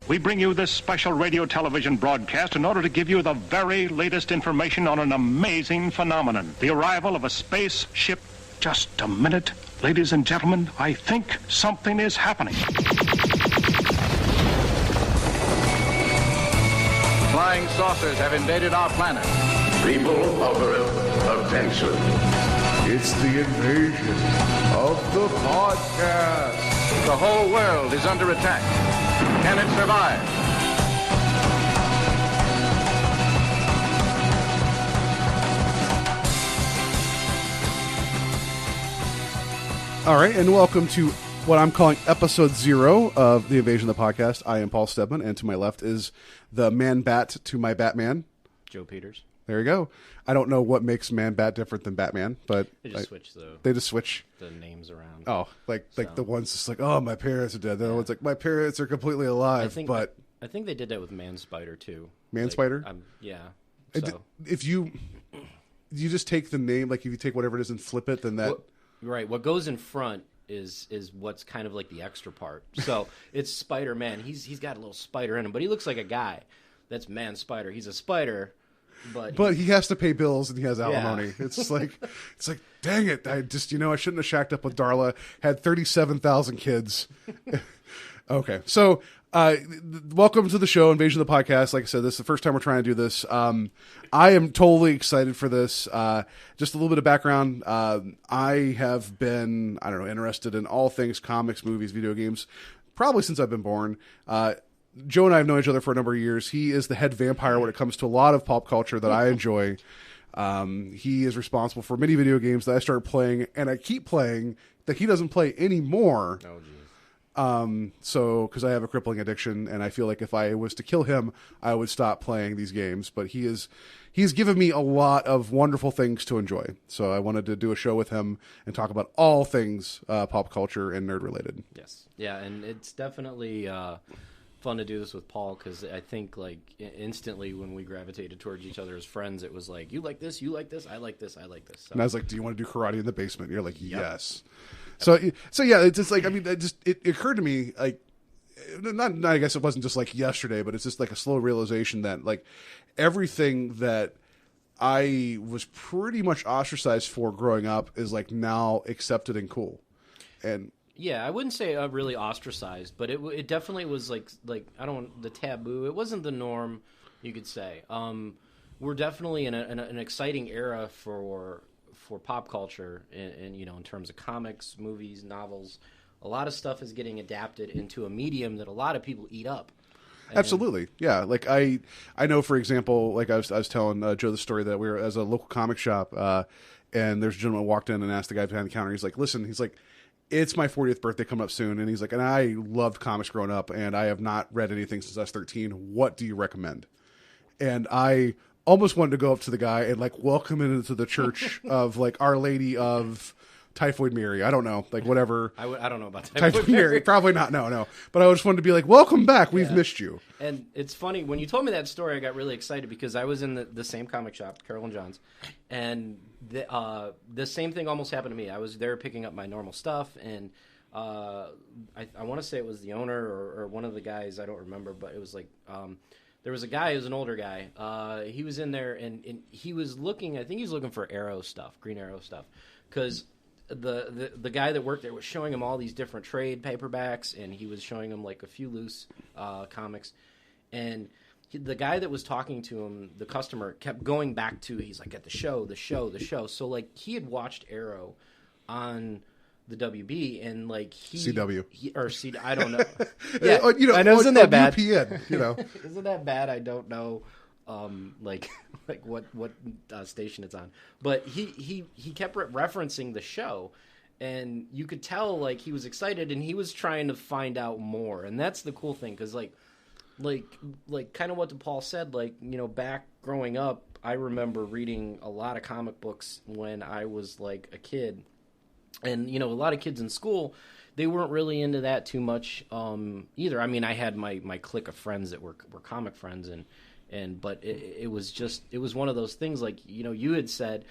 We bring you this special radio television broadcast in order to give you the very latest information on an amazing phenomenon. The arrival of a spaceship. Just a minute. Ladies and gentlemen, I think something is happening. Flying saucers have invaded our planet. People of Earth, attention. It's the invasion of the podcast. The whole world is under attack. Can it survive? All right, and welcome to what I'm calling episode 0 of the invasion of the podcast. I am Paul Stedman, and to my left is the Man-Bat to my Batman, Joe Peters. There you go. I don't know what makes Man-Bat different than Batman, but they just switch the names around. Oh, like the one's just like, oh, my parents are dead. The other one's like, my parents are completely alive. I think they did that with Man-Spider too. Man-Spider? Yeah. So. If you just take the name, like if you take whatever it is and flip it, then that right. What goes in front is what's kind of like the extra part. So it's Spider-Man. He's got a little spider in him, but he looks like a guy. That's Man-Spider. He's a spider. But he has to pay bills and he has alimony. Yeah. It's like, dang it! I shouldn't have shacked up with Darla. Had 37,000 kids. Okay, so welcome to the show, Invasion of the Podcast. Like I said, this is the first time we're trying to do this. I am totally excited for this. Just a little bit of background. I have been, interested in all things comics, movies, video games, probably since I've been born. Joe and I have known each other for a number of years. He is the head vampire when it comes to a lot of pop culture that I enjoy. He is responsible for many video games that I started playing, and I keep playing, that he doesn't play anymore. Oh, geez. Because I have a crippling addiction, and I feel like if I was to kill him, I would stop playing these games. But he's given me a lot of wonderful things to enjoy. So I wanted to do a show with him and talk about all things pop culture and nerd related. Yes. Yeah, and it's definitely fun to do this with Paul, because I think like instantly when we gravitated towards each other as friends, it was like, you like this, I like this. So. And I was like, do you want to do karate in the basement? And you're like, yes. So yeah, it's just like, it occurred to me, like, not I guess it wasn't just like yesterday, but it's just like a slow realization that like everything that I was pretty much ostracized for growing up is like now accepted and cool. And yeah, I wouldn't say really ostracized, but it definitely was like the taboo. It wasn't the norm, you could say. We're definitely in an exciting era for pop culture, and in terms of comics, movies, novels. A lot of stuff is getting adapted into a medium that a lot of people eat up. Absolutely, yeah. Like I know, for example, like I was telling Joe the story that we were as a local comic shop, and there's a gentleman who walked in and asked the guy behind the counter. He's like, "Listen," he's like, it's my 40th birthday coming up soon. And he's like, and I loved comics growing up, and I have not read anything since I was 13. What do you recommend? And I almost wanted to go up to the guy and like welcome him into the church of like Our Lady of Typhoid Mary. I don't know, like whatever. I don't know about Typhoid Mary. Probably not. No. But I just wanted to be like, welcome back. We've missed you. And it's funny, when you told me that story, I got really excited because I was in the same comic shop, Carol and John's, and the same thing almost happened to me. I was there picking up my normal stuff, and I want to say it was the owner or one of the guys, I don't remember, but it was like there was a guy who was an older guy. He was in there, and he was looking, I think he was looking for Arrow stuff, Green Arrow stuff, because the guy that worked there was showing him all these different trade paperbacks, and he was showing him like a few loose comics, and the guy that was talking to him, the customer, kept going back to, he's like, at the show. So like he had watched Arrow on the WB, and like CW I don't know. Yeah, I know, isn't that bad? UPN, Isn't that bad? I don't know. Like what station it's on, but he kept referencing the show, and you could tell like he was excited and he was trying to find out more, and that's the cool thing, because like kind of what Paul said, like back growing up, I remember reading a lot of comic books when I was like a kid, and a lot of kids in school, they weren't really into that too much either. I mean, I had my clique of friends that were comic friends, but it was one of those things, like you had said,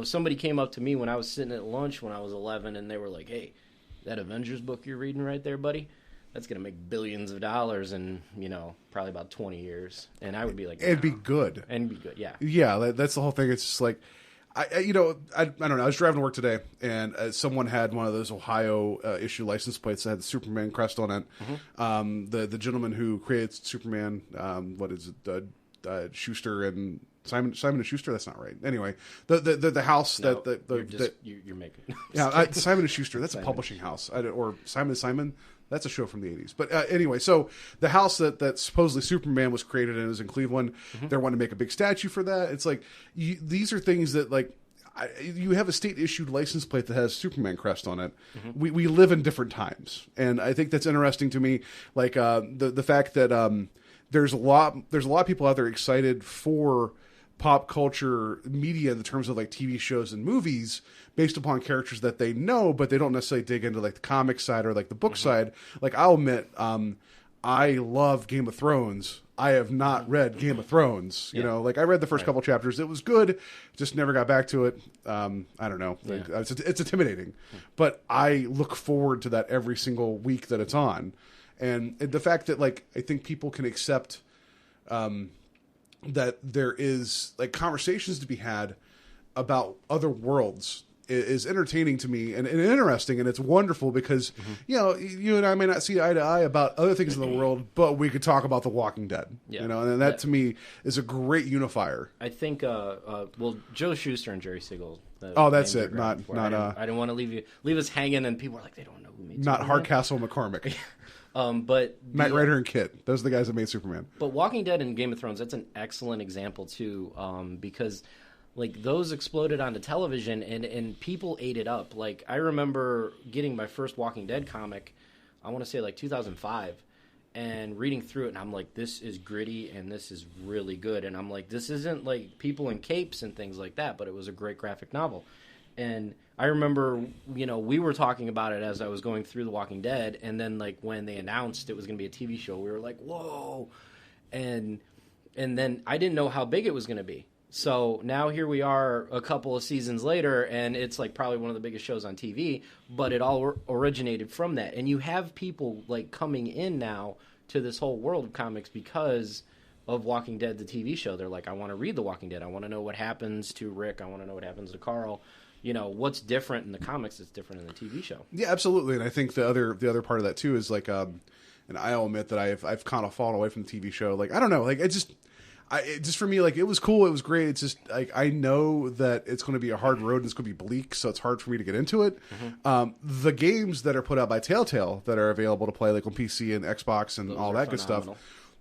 somebody came up to me when I was sitting at lunch when I was 11, and they were like, "Hey, that Avengers book you're reading right there, buddy, that's going to make billions of dollars in, probably about 20 years. And I would be like, It'd be good. And be good, yeah. Yeah, that's the whole thing. It's just like, I don't know. I was driving to work today, and someone had one of those Ohio issue license plates that had the Superman crest on it. Mm-hmm. The gentleman who created Superman, what is it, Schuster and Simon and Schuster. That's not right. Anyway, the house No, that you're making. Simon and Schuster. That's a publishing house, or Simon. That's a show from the 80s. But anyway, so the house that supposedly Superman was created in is in Cleveland. Mm-hmm. They're wanting to make a big statue for that. It's like, these are things that, like, you have a state-issued license plate that has Superman crest on it. Mm-hmm. We live in different times. And I think that's interesting to me. Like, the fact that there's a lot of people out there excited for pop culture media in the terms of like TV shows and movies based upon characters that they know, but they don't necessarily dig into like the comic side or like the book mm-hmm. side. Like, I'll admit, I love Game of Thrones. I have not read Game of Thrones. You know, like I read the first couple chapters. It was good. Just never got back to it. I don't know. Yeah. It's intimidating, but I look forward to that every single week that it's on. And the fact that, like, I think people can accept, that there is like conversations to be had about other worlds is entertaining to me and interesting, and it's wonderful because mm-hmm. You and I may not see eye to eye about other things in the world, but we could talk about The Walking Dead. Yeah. And that to me is a great unifier. I think Joe Shuster and Jerry Siegel. That's it. I didn't want to leave us hanging, and people are like, they don't know who made not Superman. Hardcastle McCormick. But Knight Rider and Kit, those are the guys that made Superman. But Walking Dead and Game of Thrones, that's an excellent example too, because like those exploded onto television and people ate it up. Like, I remember getting my first Walking Dead comic, I want to say like 2005, and reading through it, and I'm like, this is gritty and this is really good. And I'm like, this isn't like people in capes and things like that, but it was a great graphic novel. And I remember, we were talking about it as I was going through The Walking Dead, and then like when they announced it was going to be a TV show, we were like, whoa. And then I didn't know how big it was going to be. So now here we are a couple of seasons later, and it's like probably one of the biggest shows on TV, but it all originated from that. And you have people like coming in now to this whole world of comics because of Walking Dead, the TV show. They're like, I want to read The Walking Dead. I want to know what happens to Rick. I want to know what happens to Carl. What's different in the comics that's different in the TV show. Yeah, absolutely. And I think the other part of that too is like, and I'll admit that I've kind of fallen away from the TV show. Like, I don't know, like it just for me, like, it was cool, it was great. It's just like, I know that it's going to be a hard road and it's going to be bleak, so it's hard for me to get into it. Mm-hmm. The games that are put out by Telltale that are available to play, like on PC and Xbox and all that good stuff,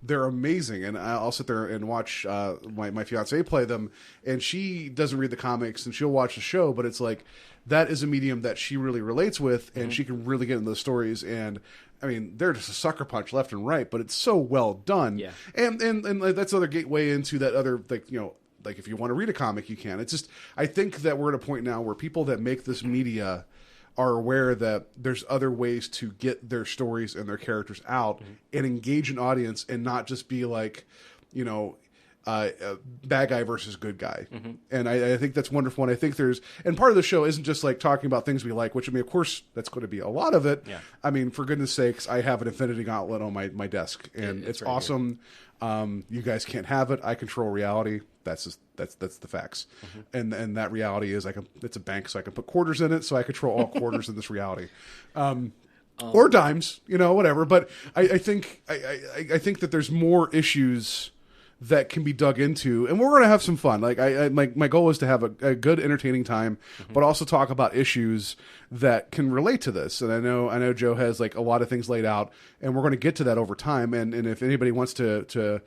they're amazing. And I'll sit there and watch my fiance play them, and she doesn't read the comics and she'll watch the show, but it's like, that is a medium that she really relates with, and mm-hmm. she can really get into the stories. And I mean, they're just a sucker punch left and right, but it's so well done. Yeah. And that's another gateway into that other, like, like if you want to read a comic, you can. It's just, I think that we're at a point now where people that make this media are aware that there's other ways to get their stories and their characters out mm-hmm. and engage an audience, and not just be like, bad guy versus good guy. Mm-hmm. And I think that's wonderful. And I think and part of the show isn't just like talking about things we like, which, I mean, of course that's going to be a lot of it. Yeah. I mean, for goodness sakes, I have an Infinity Gauntlet on my desk, and it's right awesome. You guys can't have it. I control reality. That's the facts. Mm-hmm. And that reality is it's a bank, so I can put quarters in it, so I control all quarters in this reality. Or dimes, whatever. But I think that there's more issues that can be dug into, and we're going to have some fun. Like, my goal is to have a good, entertaining time, mm-hmm. but also talk about issues that can relate to this. And I know Joe has like a lot of things laid out, and we're going to get to that over time. And if anybody wants to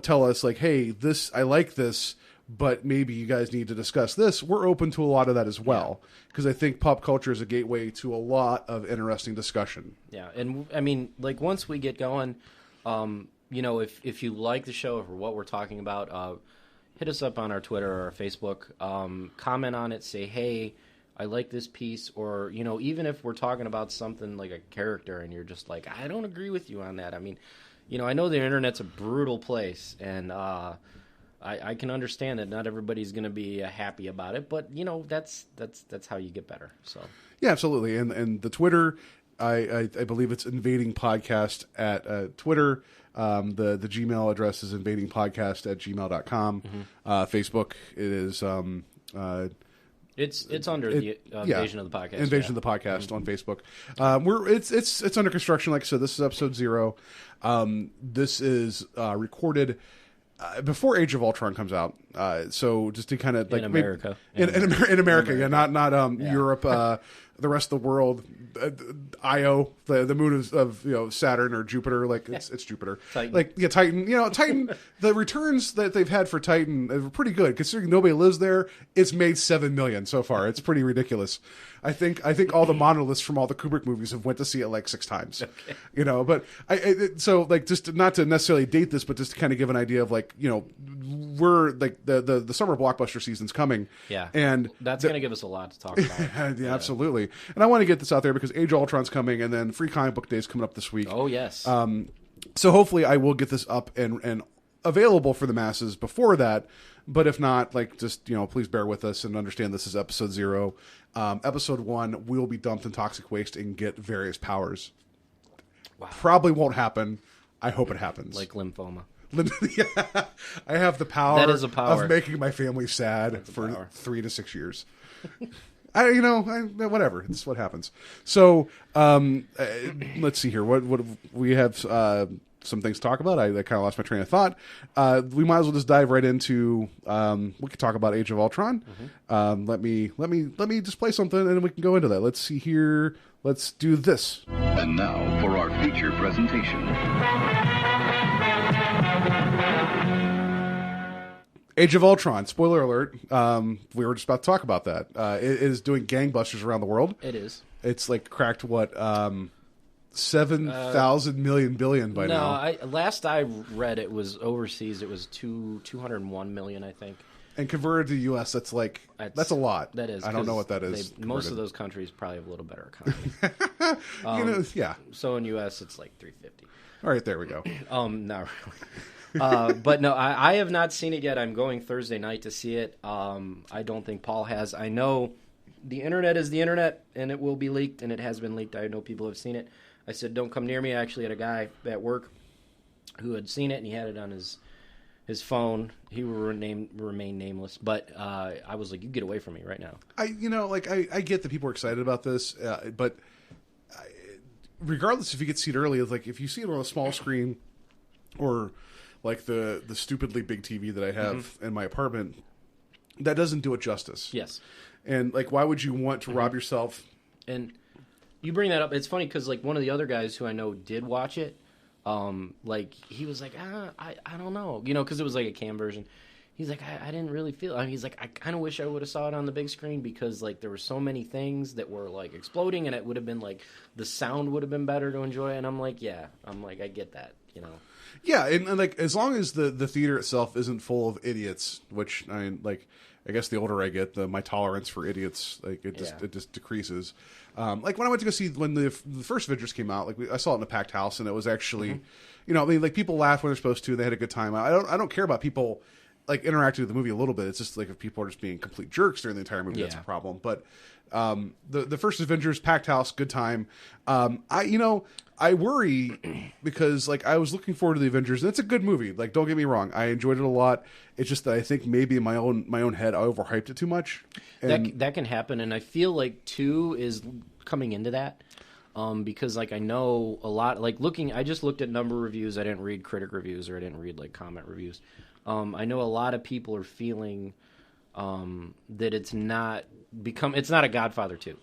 tell us like, hey, I like this, but maybe you guys need to discuss this, we're open to a lot of that as well, because I think pop culture is a gateway to a lot of interesting discussion. Yeah, and I mean, like, once we get going, if you like the show or what we're talking about, hit us up on our Twitter or our Facebook. Comment on it. Say, hey, I like this piece. Or, even if we're talking about something like a character and you're just like, I don't agree with you on that. I mean, I know the internet's a brutal place, and I can understand that not everybody's going to be happy about it. But, that's how you get better. So yeah, absolutely. And the Twitter... I believe it's Invading Podcast at Twitter. The Gmail address is invadingpodcast@gmail.com. Facebook, it is... It's under the Invasion of the Podcast. Invasion of the Podcast on Facebook. It's under construction. Like I said, this is episode 0. This is recorded before Age of Ultron comes out. So just to kind of like in America, in America, yeah, not Europe. The rest of the world, Io, the moon of Saturn or Jupiter, like it's Jupiter. Titan. Titan. Titan. The returns that they've had for Titan are pretty good considering nobody lives there. It's made $7 million so far. It's pretty ridiculous. I think all the monoliths from all the Kubrick movies have went to see it like 6 times. Okay. But so like just not to necessarily date this, but just to kind of give an idea of like we're like the summer blockbuster season's coming. Yeah, and that's going to give us a lot to talk about. Yeah, absolutely. And I want to get this out there because Age of Ultron's coming, and then Free Comic Book Day is coming up this week. Oh yes. So hopefully I will get this up and available for the masses before that. But if not, like just please bear with us and understand this is episode 0. Episode 1, we will be dumped in toxic waste and get various powers. Wow. Probably won't happen. I hope it happps. Like lymphoma. Yeah. I have the power, that is a power of making my family sad for 3 to 6 years. Whatever. It's what happens. So, let's see here. What we have some things to talk about. I kind of lost my train of thought. We might as well just dive right into. We could talk about Age of Ultron. Let me just play something and we can go into that. Let's see here. Let's do this. And now for our feature presentation. Age of Ultron, spoiler alert. We were just about to talk about that. It is doing gangbusters around the world. It is. It's like cracked 7,000 million billion by now. No, last I read it was overseas. It was 201 million, I think. And converted to U.S., that's a lot. That is. I don't know what that is. Most of those countries probably have a little better economy. Yeah. So in U.S., it's like 350. All right, there we go. Not really. But no, I have not seen it yet. I'm going Thursday night to see it. I don't think Paul has. I know the internet is the internet, and it will be leaked, and it has been leaked. I know people have seen it. I said, don't come near me. I actually had a guy at work who had seen it, and he had it on his phone. He will remain nameless. But I was like, you get away from me right now. I get that people are excited about this, but regardless if you get to see it early, it's like if you see it on a small screen or like the stupidly big TV that I have in my apartment, that doesn't do it justice. Yes. And like, why would you want to rob yourself? And you bring that up. It's funny because like one of the other guys who I know did watch it, like he was like, I don't know, because it was like a cam version. He's like, I didn't really feel. He's like, I kind of wish I would have saw it on the big screen because like there were so many things that were like exploding, and it would have been like the sound would have been better to enjoy. And I'm like, I get that, Yeah, and like as long as the theater itself isn't full of idiots, which I guess the older I get, my tolerance for idiots it just decreases. Like when I went to go see when the first Avengers came out, I saw it in a packed house, and it was actually, people laugh when they're supposed to. They had a good time. I don't care about people like interacting with the movie a little bit. It's just like if people are just being complete jerks during the entire movie, that's a problem. But the first Avengers, packed house, good time. I worry because like I was looking forward to the Avengers, and it's a good movie. Like, don't get me wrong, I enjoyed it a lot. It's just that I think maybe in my own head I overhyped it too much. And that can happen, and I feel like 2 is coming into that. Because like I know a lot, like I just looked at number reviews. I didn't read critic reviews, or I didn't read like comment reviews. I know a lot of people are feeling that it's not a Godfather 2.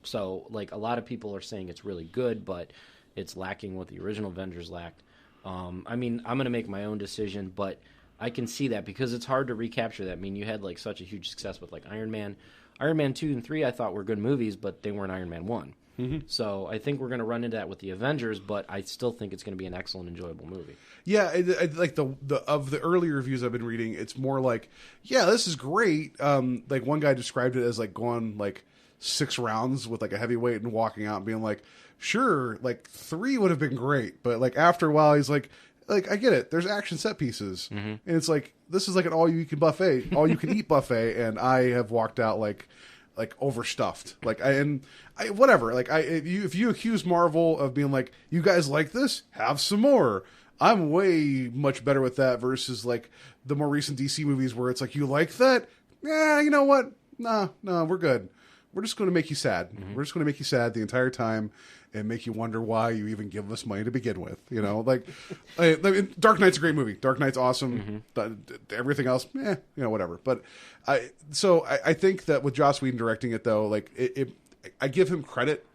So like a lot of people are saying it's really good, but it's lacking what the original Avengers lacked. I mean, I'm going to make my own decision, but I can see that because it's hard to recapture that. I mean, you had like such a huge success with like Iron Man 2 and 3 I thought were good movies, but they weren't Iron Man 1. Mm-hmm. So I think we're going to run into that with the Avengers, but I still think it's going to be an excellent, enjoyable movie. Yeah, like the of the early reviews I've been reading, it's more like, yeah, this is great. Like one guy described it as like going like 6 rounds with like a heavyweight and walking out and being like, sure, like 3 would have been great, but like after a while he's like I get it. There's action set pieces, and it's like this is like an all you can eat buffet, and I have walked out like like overstuffed. Like whatever. Like if you accuse Marvel of being like, you guys like this, have some more. I'm way much better with that versus like the more recent DC movies where it's like, you like that? Yeah, you know what? No, we're good. We're just going to make you sad. We're just going to make you sad the entire time and make you wonder why you even give us money to begin with. You know, like Dark Knight's a great movie. Dark Knight's awesome. Everything else, whatever. But I think that with Joss Whedon directing it, though, like I give him credit.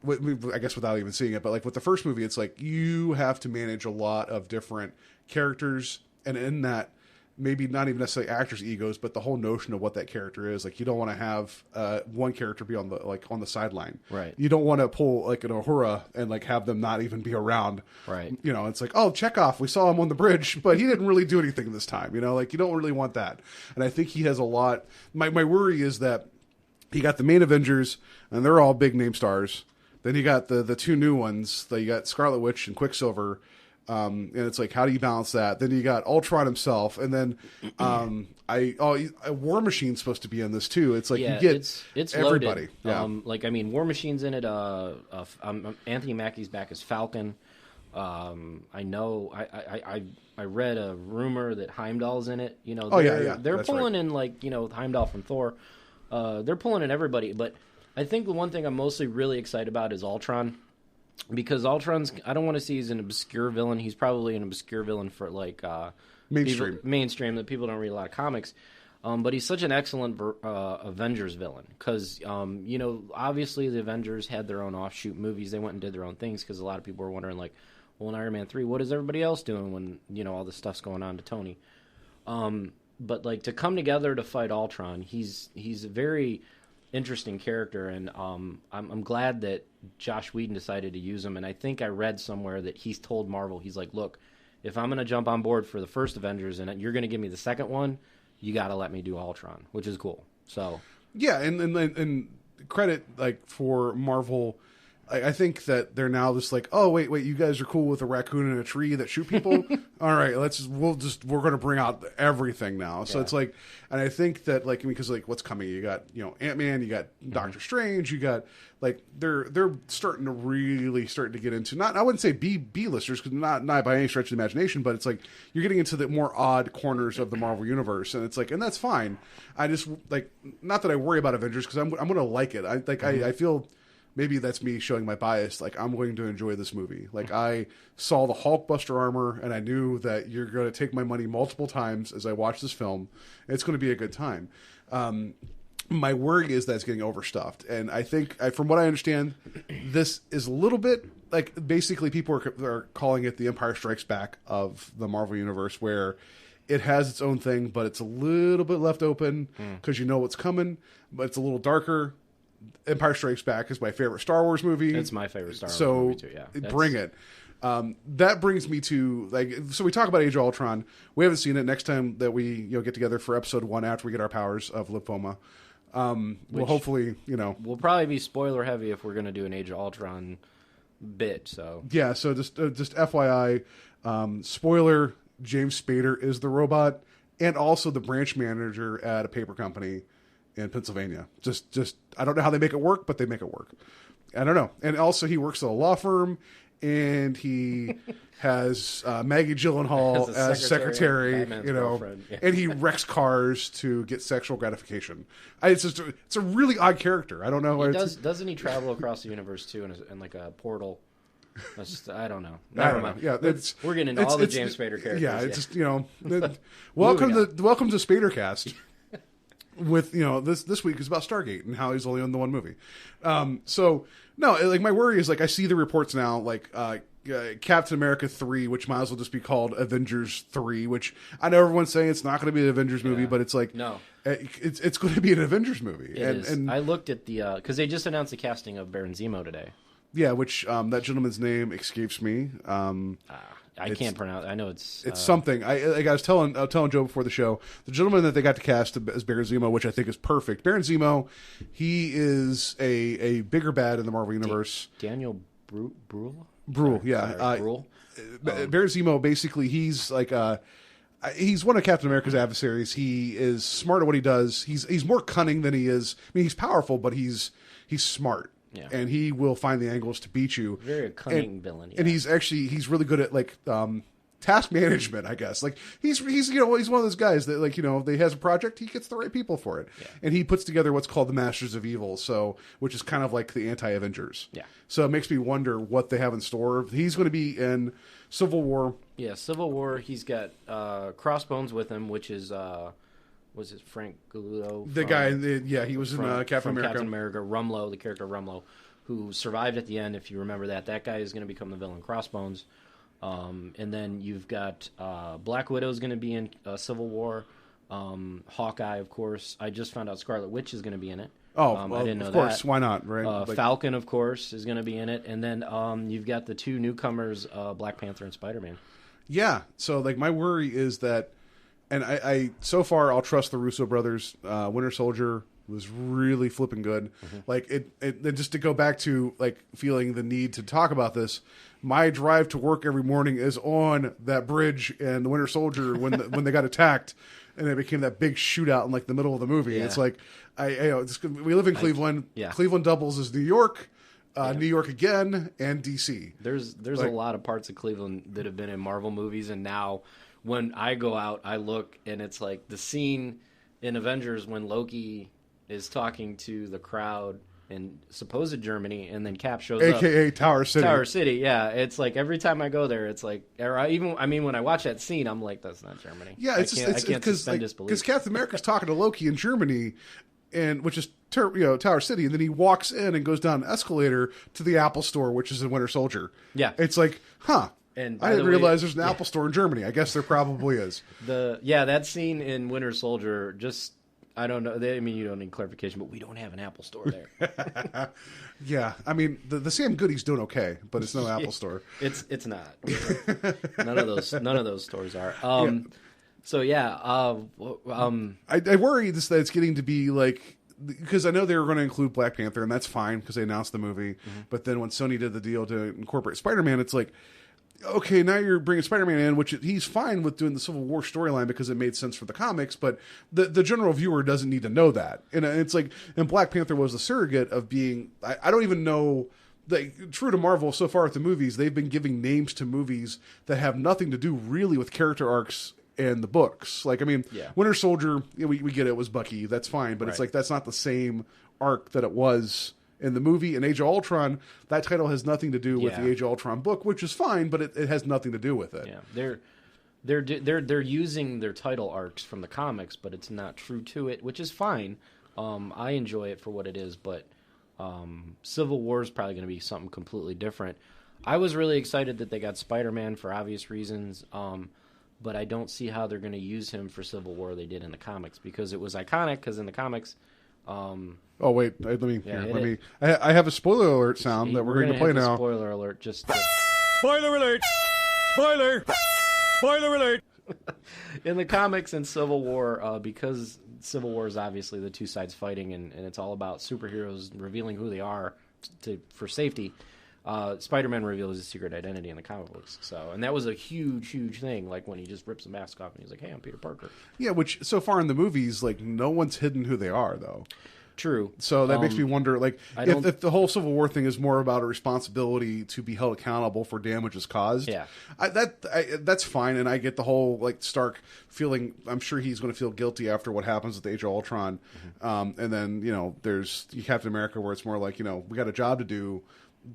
I guess without even seeing it, but like with the first movie, it's like you have to manage a lot of different characters, and in that, maybe not even necessarily actors' egos, but the whole notion of what that character is. Like, you don't want to have one character be on the sideline. Right. You don't want to pull like an Uhura and like have them not even be around. Right. You know, it's like, oh, Chekhov, we saw him on the bridge, but he didn't really do anything this time. You know, like you don't really want that. And I think he has a lot. My worry is that he got the main Avengers, and they're all big name stars. Then you got the two new ones. You got Scarlet Witch and Quicksilver. And it's like, how do you balance that? Then you got Ultron himself, and then War Machine's supposed to be in this too. It's like you get it's everybody. Loaded. Yeah. War Machine's in it. Anthony Mackie's back as Falcon. I know. I read a rumor that Heimdall's in it. You know. They're pulling in Heimdall from Thor. They're pulling in everybody, but I think the one thing I'm mostly really excited about is Ultron. Because Ultron's, I don't want to see he's an obscure villain. He's probably an obscure villain for like mainstream that people don't read a lot of comics. But he's such an excellent Avengers villain because obviously the Avengers had their own offshoot movies. They went and did their own things because a lot of people were wondering like, well, in Iron Man 3, what is everybody else doing when all this stuff's going on to Tony? But like to come together to fight Ultron, he's a very interesting character, and I'm glad that Joss Whedon decided to use him. And I think I read somewhere that he's told Marvel, he's like, look, if I'm going to jump on board for the first Avengers and you're going to give me the second one, you got to let me do Ultron, which is cool. So yeah, and credit like for Marvel. I think that they're now just like, oh wait, you guys are cool with a raccoon in a tree that shoot people. All right, we're going to bring out everything now. So it's like, and I think that like because like what's coming, you got Ant-Man, you got Doctor Strange, you got like they're starting to get into I wouldn't say B-listers because not by any stretch of the imagination, but it's like you're getting into the more odd corners of the Marvel universe, and it's like, and that's fine. I just like not that I worry about Avengers because I'm going to like it. I feel. Maybe that's me showing my bias. Like, I'm going to enjoy this movie. Like, I saw the Hulkbuster armor, and I knew that you're going to take my money multiple times as I watch this film. It's going to be a good time. My worry is that it's getting overstuffed. And I think, from what I understand, this is a little bit, like, basically people are calling it the Empire Strikes Back of the Marvel Universe, where it has its own thing, but it's a little bit left open because you know what's coming, but it's a little darker. Empire Strikes Back is my favorite Star Wars movie. It's my favorite Star Wars movie too, yeah. Bring it. That brings me to so we talk about Age of Ultron. We haven't seen it. Next time that we get together for episode 1 after we get our powers of lymphoma, we'll hopefully we'll probably be spoiler heavy if we're going to do an Age of Ultron bit. So yeah, so just FYI, spoiler: James Spader is the robot and also the branch manager at a paper company in Pennsylvania. Just I don't know how they make it work, but they make it work. I don't know. And also he works at a law firm, and he has Maggie Gyllenhaal as secretary, and he wrecks cars to get sexual gratification. It's a really odd character. I don't know. Doesn't he travel across the universe too in like a portal? I don't know. Never mind. Yeah, we're getting into all the James Spader characters. Yeah, it's just welcome to Spadercast. With this week is about Stargate and how he's only in the one movie. So no, like my worry is like I see the reports now like Captain America 3, which might as well just be called Avengers 3, which I know everyone's saying it's not going to be an Avengers movie, but it's like no, it's going to be an Avengers movie. And I looked at the because they just announced the casting of Baron Zemo today. Yeah, which that gentleman's name escapes me. I can't pronounce. I know it's something. I was telling Joe before the show, the gentleman that they got to cast as Baron Zemo, which I think is perfect. Baron Zemo, he is a bigger bad in the Marvel universe. Daniel Bruhl. Bruhl, yeah. Bruhl. Baron Zemo, basically, he's like he's one of Captain America's adversaries. He is smart at what he does. He's more cunning than he is. I mean, he's powerful, but he's smart. Yeah. And he will find the angles to beat you. Very cunning villain. Yeah. And he's really good at like task management, I guess. Like he's one of those guys that like, they has a project, he gets the right people for it. Yeah. And he puts together what's called the Masters of Evil, which is kind of like the anti-Avengers. Yeah. So it makes me wonder what they have in store. He's going to be in Civil War. Yeah, Civil War, he's got Crossbones with him, which is was it Frank Grillo? The guy, he was in Captain America. Captain America, Rumlow, the character Rumlow, who survived at the end, if you remember that. That guy is going to become the villain, Crossbones. And then you've got Black Widow's going to be in Civil War. Hawkeye, of course. I just found out Scarlet Witch is going to be in it. Oh, I didn't know of course. that. Why not, right? Falcon, of course, is going to be in it. And then you've got the two newcomers, Black Panther and Spider-Man. Yeah. So, like, my worry is that, and I so far, I'll trust the Russo brothers. Winter Soldier was really flipping good. Mm-hmm. Like, it just to go back to, like, feeling the need to talk about this, my drive to work every morning is on that bridge and the Winter Soldier when they got attacked. And it became that big shootout in like the middle of the movie. Yeah. It's like, we live in Cleveland. Cleveland doubles as New York, New York again, and DC. There's like, a lot of parts of Cleveland that have been in Marvel movies, and now when I go out, I look, and it's like the scene in Avengers when Loki is talking to the crowd in supposed Germany, and then Cap shows up. AKA Tower City. Tower City, yeah. It's like every time I go there, it's like, when I watch that scene, I'm like, that's not Germany. Yeah, I can't suspend disbelief. Because Captain America's talking to Loki in Germany, which is Tower City, and then he walks in and goes down an escalator to the Apple Store, which is in Winter Soldier. Yeah. It's like, And I didn't realize there's an Apple Store in Germany. I guess there probably is. That scene in Winter Soldier just... I don't know. I mean, you don't need clarification, but we don't have an Apple Store there. Yeah, I mean, the Sam Goody's doing okay, but it's no Apple Store. It's not. None of those stores are. So yeah, I worry that it's getting to be like, because I know they were going to include Black Panther, and that's fine because they announced the movie. Mm-hmm. But then when Sony did the deal to incorporate Spider-Man, it's like, okay, now you're bringing Spider-Man in, which he's fine with doing the Civil War storyline because it made sense for the comics, but the general viewer doesn't need to know that. And it's like, and Black Panther was the surrogate of being, I don't even know, like, true to Marvel so far with the movies, they've been giving names to movies that have nothing to do really with character arcs and the books. Like, I mean, Winter Soldier, we get it was Bucky, that's fine, but It's like, that's not the same arc that it was in the movie. In Age of Ultron, that title has nothing to do with the Age of Ultron book, which is fine, but it has nothing to do with it. Yeah, they're using their title arcs from the comics, but it's not true to it, which is fine. I enjoy it for what it is, but Civil War is probably going to be something completely different. I was really excited that they got Spider-Man for obvious reasons, but I don't see how they're going to use him for Civil War they did in the comics, because it was iconic, because in the comics... oh wait, let me. I have a spoiler alert sound that we're going to play now. Spoiler alert! Spoiler alert! Spoiler! Spoiler alert! In the comics and Civil War, because Civil War is obviously the two sides fighting, and it's all about superheroes revealing who they are for safety. Spider-Man reveals his secret identity in the comic books. And that was a huge thing. Like when he just rips the mask off and he's like, "Hey, I'm Peter Parker." Yeah, which so far in the movies, like no one's hidden who they are, though. True. So that makes me wonder, like, if the whole Civil War thing is more about a responsibility to be held accountable for damages caused, that's fine, and I get the whole, like, Stark feeling, I'm sure he's going to feel guilty after what happens at the Age of Ultron, and then, there's Captain America where it's more like, we got a job to do,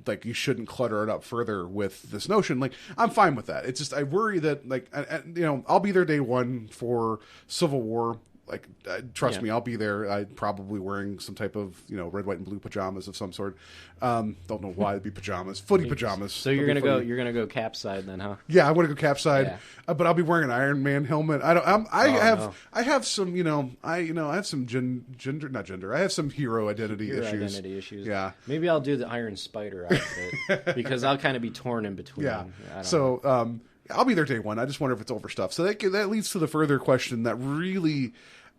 like, you shouldn't clutter it up further with this notion. Like, I'm fine with that. It's just, I worry that, like, I'll be there day one for Civil War. Like, trust me, I'll be there. I'm probably wearing some type of, red, white, and blue pajamas of some sort. Don't know why it'd be pajamas, footy pajamas. So you're gonna go. You're gonna go Cap side then, huh? Yeah, I want to go Cap side, but I'll be wearing an Iron Man helmet. I have some, I have some gender. I have some hero identity issues. Yeah, maybe I'll do the Iron Spider outfit because I'll kind of be torn in between. Yeah. I'll be there day one. I just wonder if it's overstuffed. So that leads to the further question that really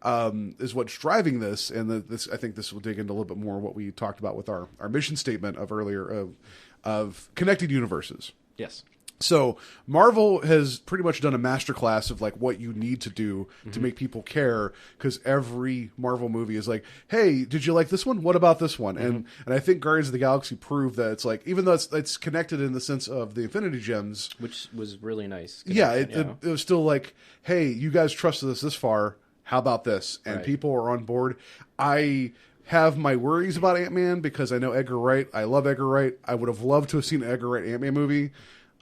is what's driving this, and this I think this will dig into a little bit more what we talked about with our mission statement of earlier of connected universes. Yes. So Marvel has pretty much done a masterclass of like what you need to do to make people care, because every Marvel movie is like, hey, did you like this one? What about this one? And I think Guardians of the Galaxy proved that it's like, even though it's connected in the sense of the Infinity Gems, which was really nice. Yeah, it was still like, hey, you guys trusted us this far. How about this? And people are on board. I have my worries about Ant-Man because I know Edgar Wright. I love Edgar Wright. I would have loved to have seen an Edgar Wright Ant-Man movie.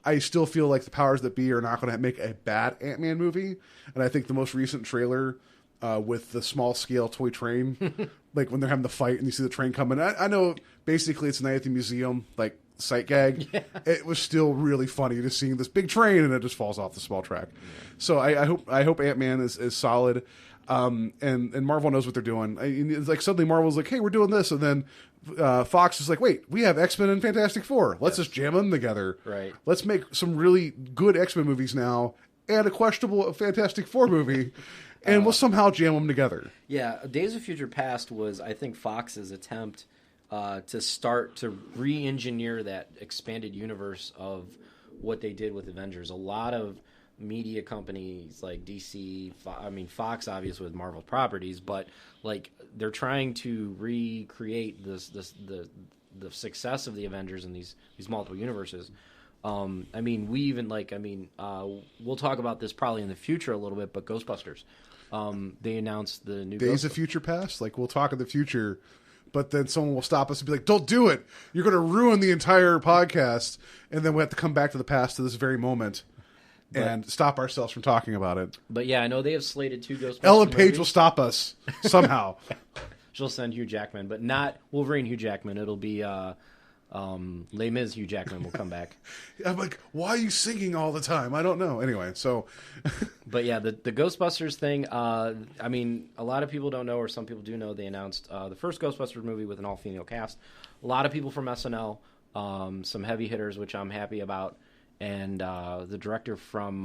I still feel like the powers that be are not going to make a bad Ant-Man movie. And I think the most recent trailer with the small-scale toy train, like when they're having the fight and you see the train coming. I know basically it's a night at the museum, like sight gag. Yeah. It was still really funny to see this big train and it just falls off the small track. Yeah. So I hope Ant-Man is solid. And Marvel knows what they're doing. It's like suddenly Marvel's like, hey, we're doing this. And then Fox is like, wait, we have X-Men and Fantastic Four. Let's just jam them together. Right. Let's make some really good X-Men movies now and a questionable Fantastic Four movie. And we'll somehow jam them together. Yeah. Days of Future Past was, I think, Fox's attempt to start to re-engineer that expanded universe of what they did with Avengers. A lot of media companies like DC, Fox obviously with Marvel properties, but like they're trying to recreate the success of the Avengers in these multiple universes. We'll talk about this probably in the future a little bit, but Ghostbusters, they announced the new Days of Future Past. Like, we'll talk in the future, but then someone will stop us and be like, don't do it. You're going to ruin the entire podcast. And then we have to come back to the past to this very moment. And stop ourselves from talking about it. But yeah, I know they have slated 2 Ghostbusters Ellen Page movies. will stop us somehow. She'll send Hugh Jackman, but not Wolverine Hugh Jackman. It'll be Les Mis Hugh Jackman will come back. I'm like, why are you singing all the time? I don't know. Anyway, so. But yeah, the Ghostbusters thing, a lot of people don't know, or some people do know, they announced the first Ghostbusters movie with an all-female cast. A lot of people from SNL, some heavy hitters, which I'm happy about. And the director from,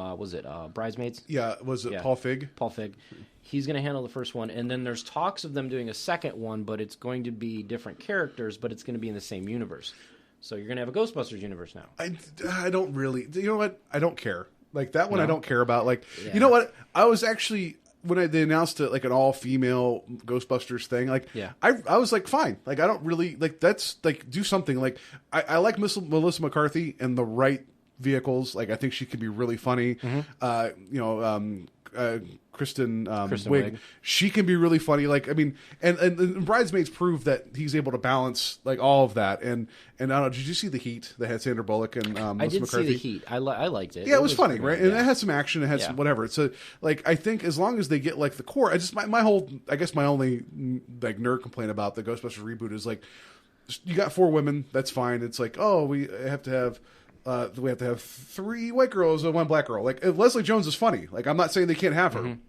Bridesmaids? Yeah, was it Paul Feig? Paul Feig. He's going to handle the first one. And then there's talks of them doing a second one, but it's going to be different characters, but it's going to be in the same universe. So you're going to have a Ghostbusters universe now. I don't really... You know what? I don't care. Like, that one I don't care about. Like, You know what? I was actually... When they announced it, like an all-female Ghostbusters thing, like I was like, fine. Like, I don't really... Like, that's... Like, do something. Like, I like Melissa McCarthy and the right vehicles. Like, I think she could be really funny. Kristen Wiig, she can be really funny. Like, I mean, and Bridesmaids proved that he's able to balance like all of that. And I don't know, did you see The Heat? They had Sandra Bullock and Melissa McCarthy. See The Heat. I liked it. Yeah, it was funny, right? And it had some action. It had some whatever. So, like, I think as long as they get like the core, my only like nerd complaint about the Ghostbusters reboot is like, you got 4 women. That's fine. It's like, oh, we have to have 3 white girls and 1 black girl. Like, if Leslie Jones is funny. Like, I'm not saying they can't have her. Mm-hmm.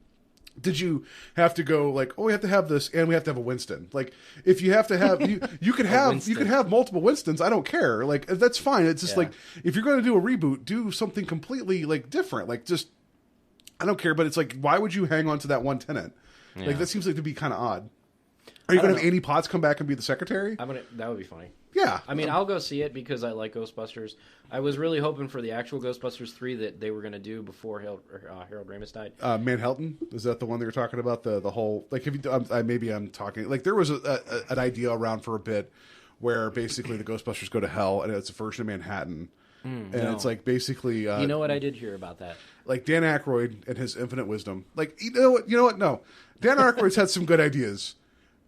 Did you have to go like, oh, we have to have this and we have to have a Winston? Like, if you have to have you could have multiple Winstons. I don't care. Like, that's fine. It's just like, if you're going to do a reboot, do something completely like different. Like, just I don't care. But it's like, why would you hang on to that one tenant? Yeah. Like, that seems like to be kind of odd. Are you going to have Annie Potts come back and be the secretary? That would be funny. Yeah. I mean, I'll go see it because I like Ghostbusters. I was really hoping for the actual Ghostbusters 3 that they were going to do before Harold Ramis died. Manhattan? Is that the one they were talking about? The whole... Like, maybe I'm talking... Like, there was an idea around for a bit where basically the Ghostbusters go to hell and it's a version of Manhattan. It's like basically... you know what? I did hear about that. Like, Dan Aykroyd and his infinite wisdom. Like, you know what? No. Dan Aykroyd's had some good ideas,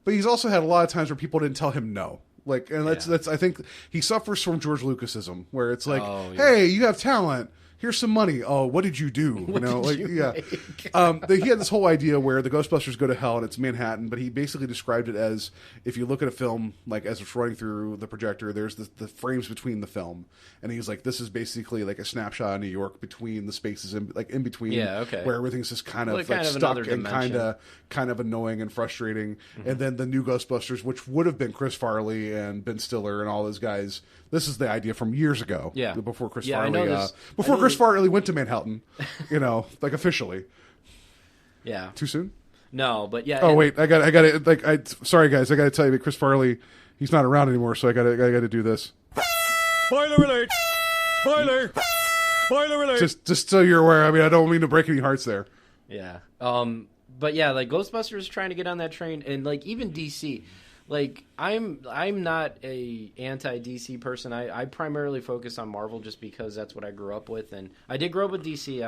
but he's also had a lot of times where people didn't tell him no. Like, and that's I think he suffers from George Lucasism, where it's like, hey, you have talent. Here's some money. Oh, what did you do? He had this whole idea where the Ghostbusters go to hell and it's Manhattan, but he basically described it as, if you look at a film, like as it's running through the projector, there's the frames between the film. And he's like, this is basically like a snapshot of New York between the spaces in between, where everything's just kind of stuck and kind of annoying and frustrating. Mm-hmm. And then the new Ghostbusters, which would have been Chris Farley and Ben Stiller and all those guys. This is the idea from years ago. Yeah. Before Chris Farley. Chris Farley went to Manhattan, like officially. Yeah. Too soon? No, but yeah. Oh wait, I got it. Like, sorry guys, I got to tell you, that Chris Farley, he's not around anymore, so I got to do this. Spoiler alert! Spoiler! Spoiler alert! Just so you're aware. I mean, I don't mean to break any hearts there. Yeah. But yeah, like Ghostbusters is trying to get on that train, and like even DC, like I'm not a anti DC person. I primarily focus on Marvel just because that's what I grew up with, and I did grow up with DC.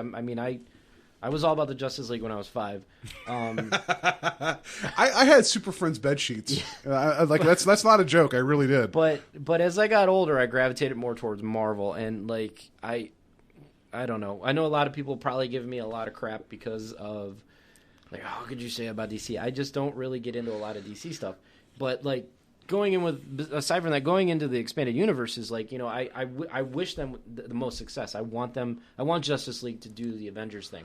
I was all about the Justice League when I was 5. I had Super Friends bed sheets. Like that's not a joke. I really did. But as I got older, I gravitated more towards Marvel, and like I don't know. I know a lot of people probably give me a lot of crap because of like, how could you say about DC? I just don't really get into a lot of DC stuff. But like aside from that, going into the expanded universe is like, I wish them the most success. I want Justice League to do the Avengers thing.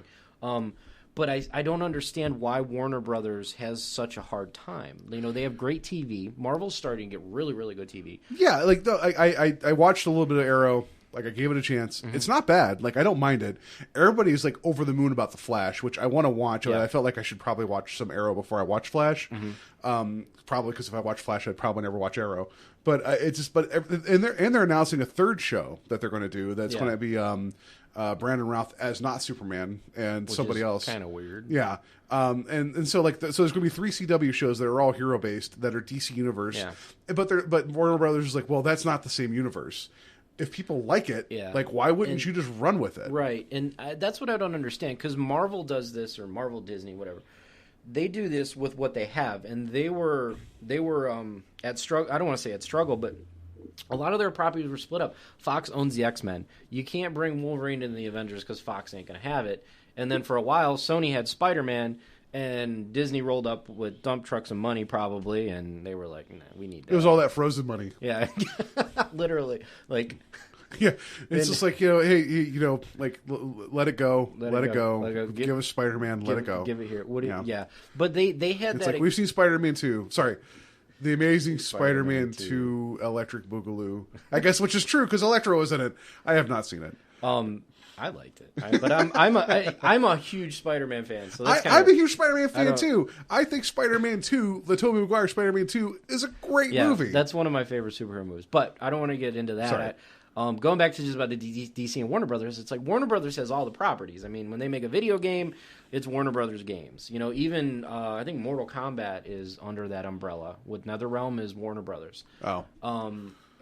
But I don't understand why Warner Brothers has such a hard time. They have great TV. Marvel's starting to get really, really good TV. Yeah, like I watched a little bit of Arrow. Like, I gave it a chance. Mm-hmm. It's not bad. Like, I don't mind it. Everybody's, like, over the moon about The Flash, which I want to watch. Yeah. I felt like I should probably watch some Arrow before I watch Flash. Mm-hmm. Probably because if I watch Flash, I'd probably never watch Arrow. But they're announcing a third show that they're going to do that's going to be Brandon Routh as not Superman and which somebody else. Kind of weird. Yeah. And so so there's going to be 3 CW shows that are all hero based that are DC Universe. Yeah. But Warner Brothers is like, well, that's not the same universe. If people like it, like, why wouldn't you just run with it? Right, and that's what I don't understand, because Marvel does this, or Marvel, Disney, whatever. They do this with what they have, and they were at struggle. I don't want to say at struggle, but a lot of their properties were split up. Fox owns the X-Men. You can't bring Wolverine into the Avengers because Fox ain't going to have it. And then for a while, Sony had Spider-Man, and Disney rolled up with dump trucks of money probably, and they were like, nah, we need that. It was all that Frozen money. Yeah, literally. Like, yeah, it's just like, hey, like, let it go. Let it go. Give us Spider-Man, let it go. Give it here. Yeah. But they had it's that. Like, we've seen Spider-Man 2. Sorry. The Amazing Spider-Man 2 Electric Boogaloo. I guess, which is true, because Electro was in it. I have not seen it. I liked it, but I'm a huge Spider-Man fan. So I'm a huge Spider-Man fan too. I think Spider-Man 2, the Tobey Maguire Spider-Man 2, is a great movie. That's one of my favorite superhero movies. But I don't want to get into that. Sorry. Going back to just about the DC and Warner Brothers, it's like Warner Brothers has all the properties. I mean, when they make a video game, it's Warner Brothers games. Even I think Mortal Kombat is under that umbrella. With NetherRealm is Warner Brothers. Oh.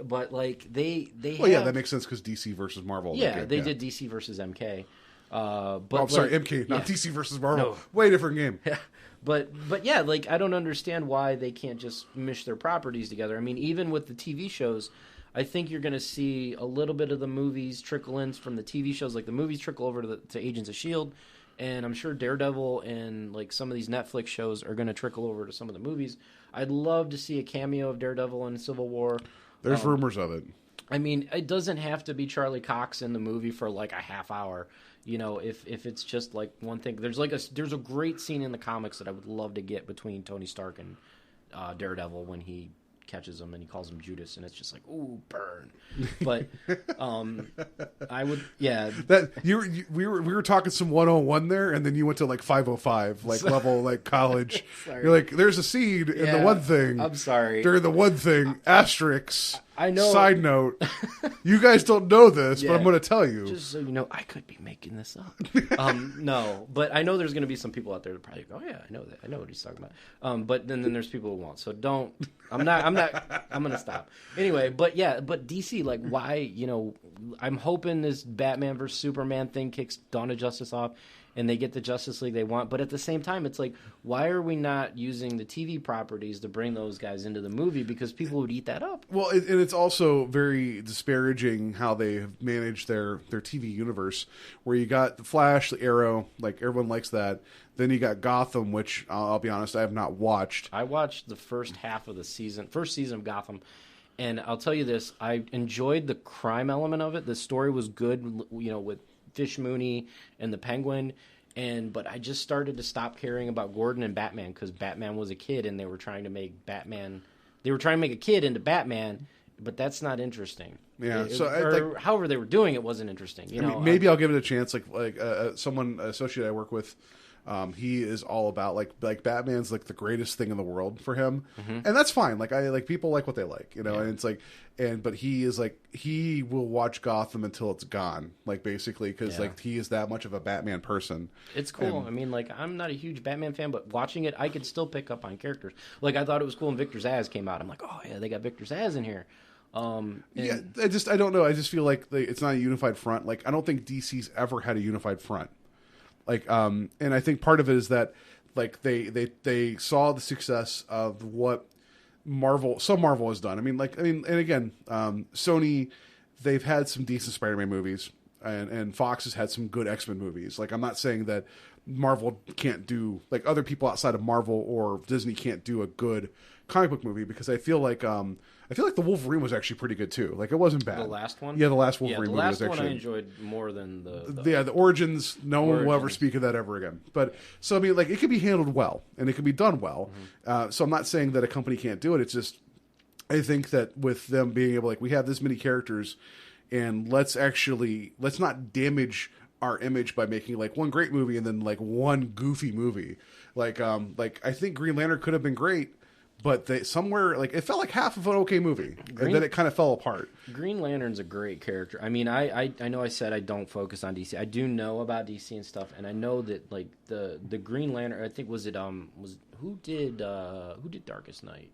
But like they yeah, that makes sense because DC versus Marvel. Yeah, they did DC versus MK. Sorry, MK, not DC versus Marvel. No. Way different game. Yeah. But yeah, like I don't understand why they can't just mish their properties together. I mean, even with the TV shows, I think you're going to see a little bit of the movies trickle in from the TV shows, like the movies trickle over to Agents of S.H.I.E.L.D., and I'm sure Daredevil and like some of these Netflix shows are going to trickle over to some of the movies. I'd love to see a cameo of Daredevil in Civil War. There's rumors of it. I mean, it doesn't have to be Charlie Cox in the movie for like a half hour. If it's just like one thing. There's a great scene in the comics that I would love to get between Tony Stark and Daredevil when he catches him and he calls him Judas, and it's just like, ooh, burn. But I would, yeah. That we were talking some 101 there, and then you went to like 505, like level, like college. You're like, there's a seed in the one thing. I'm sorry. During the one thing, asterisk. I know. Side note, you guys don't know this, but I'm going to tell you. Just so you know, I could be making this up. No, but I know there's going to be some people out there that probably go, oh yeah, I know that. I know what he's talking about. But then there's people who won't. So don't. I'm going to stop. Anyway, but DC, like, why, I'm hoping this Batman versus Superman thing kicks Dawn of Justice off and they get the Justice League they want. But at the same time, it's like, why are we not using the TV properties to bring those guys into the movie? Because people would eat that up. Well, and it's also very disparaging how they have managed their TV universe, where you got the Flash, the Arrow, like everyone likes that. Then you got Gotham, which I'll be honest, I have not watched. I watched the first season of Gotham. And I'll tell you this, I enjoyed the crime element of it. The story was good, with Fish Mooney and the Penguin, but I just started to stop caring about Gordon and Batman because Batman was a kid, and they were trying to make a kid into Batman, but that's not interesting. Yeah, however they were doing it wasn't interesting. Maybe I'll give it a chance. Like someone associate I work with, He is all about like Batman's like the greatest thing in the world for him, and that's fine. Like I like people like what they like, you know. And it's like, but he is like he will watch Gotham until it's gone, like basically because like he is that much of a Batman person. It's cool. I mean, like I'm not a huge Batman fan, but watching it, I could still pick up on characters. Like I thought it was cool when Victor Zsasz came out. I'm like, oh yeah, they got Victor Zsasz in here. Yeah, I don't know. I just feel like it's not a unified front. Like I don't think DC's ever had a unified front. Like, and I think part of it is that, like, they saw the success of what Marvel has done. I mean, and again, Sony, they've had some decent Spider-Man movies, and Fox has had some good X-Men movies. Like, I'm not saying that Marvel can't do, like, other people outside of Marvel or Disney can't do a good comic book movie, because I feel like the Wolverine was actually pretty good too. Like it wasn't bad. The last one? Yeah, the last Wolverine movie was actually... the last one I enjoyed more than the... Yeah, the Origins, no one will ever speak of that ever again. But, so I mean, like, it can be handled well, and it can be done well. So I'm not saying that a company can't do it. It's just, I think that with them being able, like, we have this many characters, and let's not damage our image by making, like, one great movie and then, like, one goofy movie. Like I think Green Lantern could have been great, but it felt like half of an okay movie, and then it kind of fell apart. Green Lantern's a great character. I mean, I know I said I don't focus on DC. I do know about DC and stuff, and I know that like the Green Lantern. I think who did Darkest Night?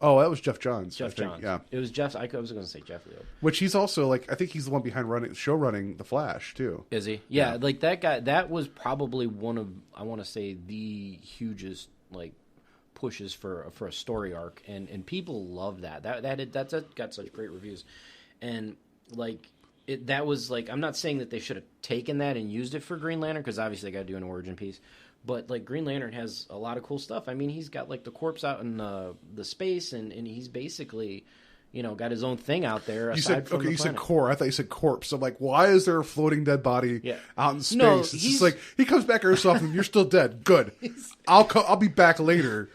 Oh, that was Jeff Johns. Jeff Johns. Yeah, it was Jeff. I was going to say Jeff Loeb. Which he's also like, I think he's the one behind running The Flash too. Is he? Yeah, like that guy. That was probably one of, I want to say, the hugest like pushes for a story arc, and people love that's got such great reviews, and like that was like, I'm not saying that they should have taken that and used it for Green Lantern, because obviously they got to do an origin piece, but like Green Lantern has a lot of cool stuff. I mean, he's got like the corpse out in the space, and he's basically, you know, got his own thing out there. You said core. I thought you said corpse. I'm like, why is there a floating dead body out in space? No, it's just like, he comes back Earth and you're still dead. Good. I'll be back later.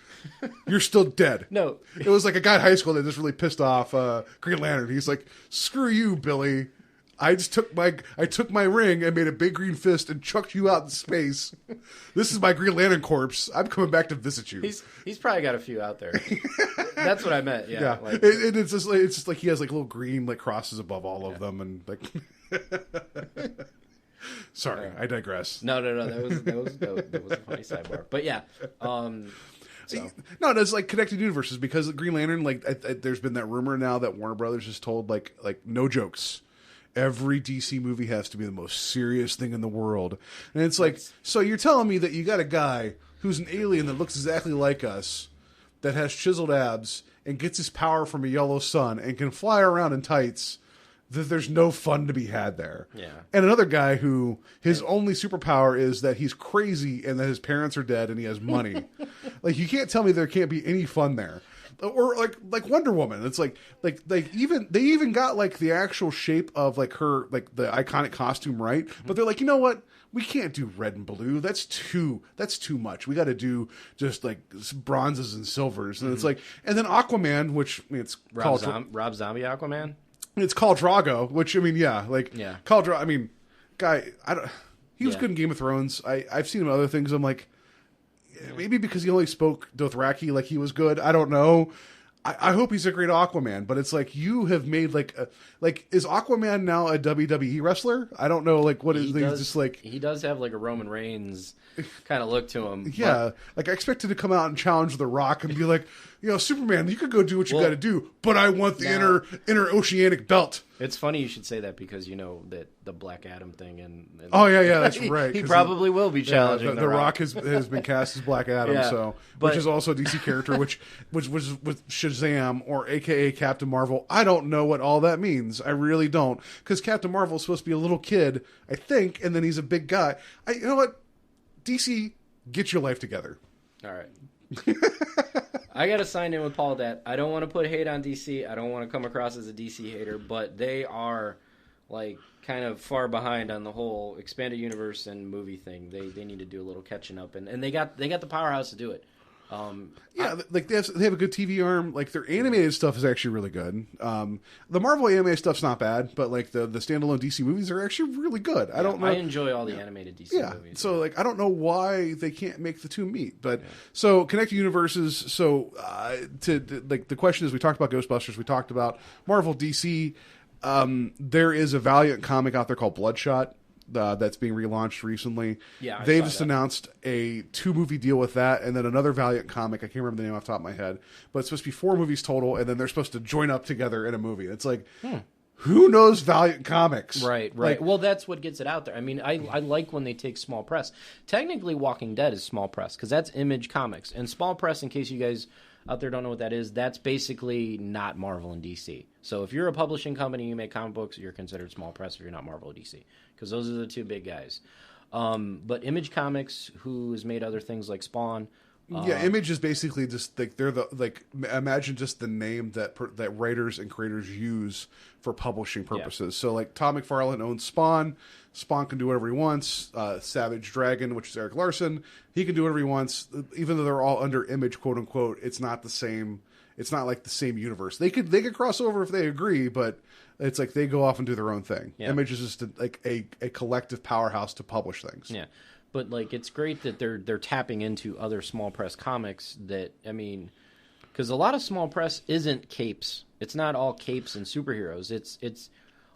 You're still dead. No. It was like a guy in high school that just really pissed off Green Lantern. He's like, screw you, Billy. I took my ring and made a big green fist and chucked you out in space. This is my Green Lantern corpse. I'm coming back to visit you. He's probably got a few out there. That's what I meant. Yeah. Like, it's just like he has like little green like crosses above all of them, and like. Sorry, I digress. No. That was a funny sidebar. But yeah. So. No, it's like connected universes, because Green Lantern, like, there's been that rumor now that Warner Brothers has told, like no jokes, every DC movie has to be the most serious thing in the world. And it's like, so you're telling me that you got a guy who's an alien that looks exactly like us, that has chiseled abs and gets his power from a yellow sun and can fly around in tights, that there's no fun to be had there. Yeah. And another guy who his only superpower is that he's crazy and that his parents are dead and he has money. Like, you can't tell me there can't be any fun there. Or like Wonder Woman. It's like they even got like the actual shape of like her, like the iconic costume, right? But they're like, you know what? We can't do red and blue. That's too much. We got to do just like bronzes and silvers. And it's like, and then Aquaman, which it's Rob Zombie Aquaman. It's called Drago, which, I mean, Khal Drogo. I mean, guy, he was good in Game of Thrones. I've seen him in other things. I'm like, maybe because he only spoke Dothraki, like he was good. I don't know. I hope he's a great Aquaman, but it's like, you have made is Aquaman now a WWE wrestler? I don't know, like, what is he just like? He does have like a Roman Reigns kind of look to him. Yeah, like I expected to come out and challenge The Rock and be like, you know, Superman, you could go do what you got to do, but I want the inner oceanic belt. It's funny you should say that, because you know that the Black Adam thing and oh yeah, that's right. He probably will be challenging the Rock has been cast as Black Adam, which is also a DC character, which was with Shazam, or AKA Captain Marvel. I don't know what all that means. I really don't, because Captain Marvel is supposed to be a little kid, I think, and then he's a big guy. You know what? DC, get your life together. All right. I got to sign in with Paul that I don't want to put hate on DC. I don't want to come across as a DC hater, but they are like kind of far behind on the whole expanded universe and movie thing. They need to do a little catching up, and they got the powerhouse to do it. Yeah, like they have a good TV arm. Like their animated stuff is actually really good. The Marvel anime stuff's not bad, but like the standalone DC movies are actually really good. I don't know. I enjoy all the animated DC movies. So like I don't know why they can't make the two meet. But so connected universes. So to like the question is, we talked about Ghostbusters, we talked about Marvel, DC. There is a Valiant comic out there called Bloodshot. That's being relaunched recently. Yeah, they've just announced a 2-movie deal with that, and then another Valiant comic. I can't remember the name off the top of my head, but it's supposed to be 4 movies total, and then they're supposed to join up together in a movie. It's like, who knows Valiant comics? Right. Like, Well, that's what gets it out there. I mean, I like when they take small press. Technically, Walking Dead is small press because that's Image Comics, and small press, in case you guys out there don't know what that is, that's basically not Marvel and DC. So if you're a publishing company, you make comic books, you're considered small press if you're not Marvel or DC, because those are the 2 big guys. But Image Comics, who has made other things like Spawn. Image is basically just like they're the imagine just the name that writers and creators use for publishing purposes. So like Todd McFarlane owns Spawn. Spawn can do whatever he wants. Savage Dragon, which is Eric Larson, he can do whatever he wants. Even though they're all under Image, quote unquote, it's not the same. It's not like the same universe. They could cross over if they agree, but it's like they go off and do their own thing. Yeah. Image is just a collective powerhouse to publish things. Yeah. But like, it's great that they're tapping into other small press comics. That, I mean, because a lot of small press isn't capes. It's not all capes and superheroes. It's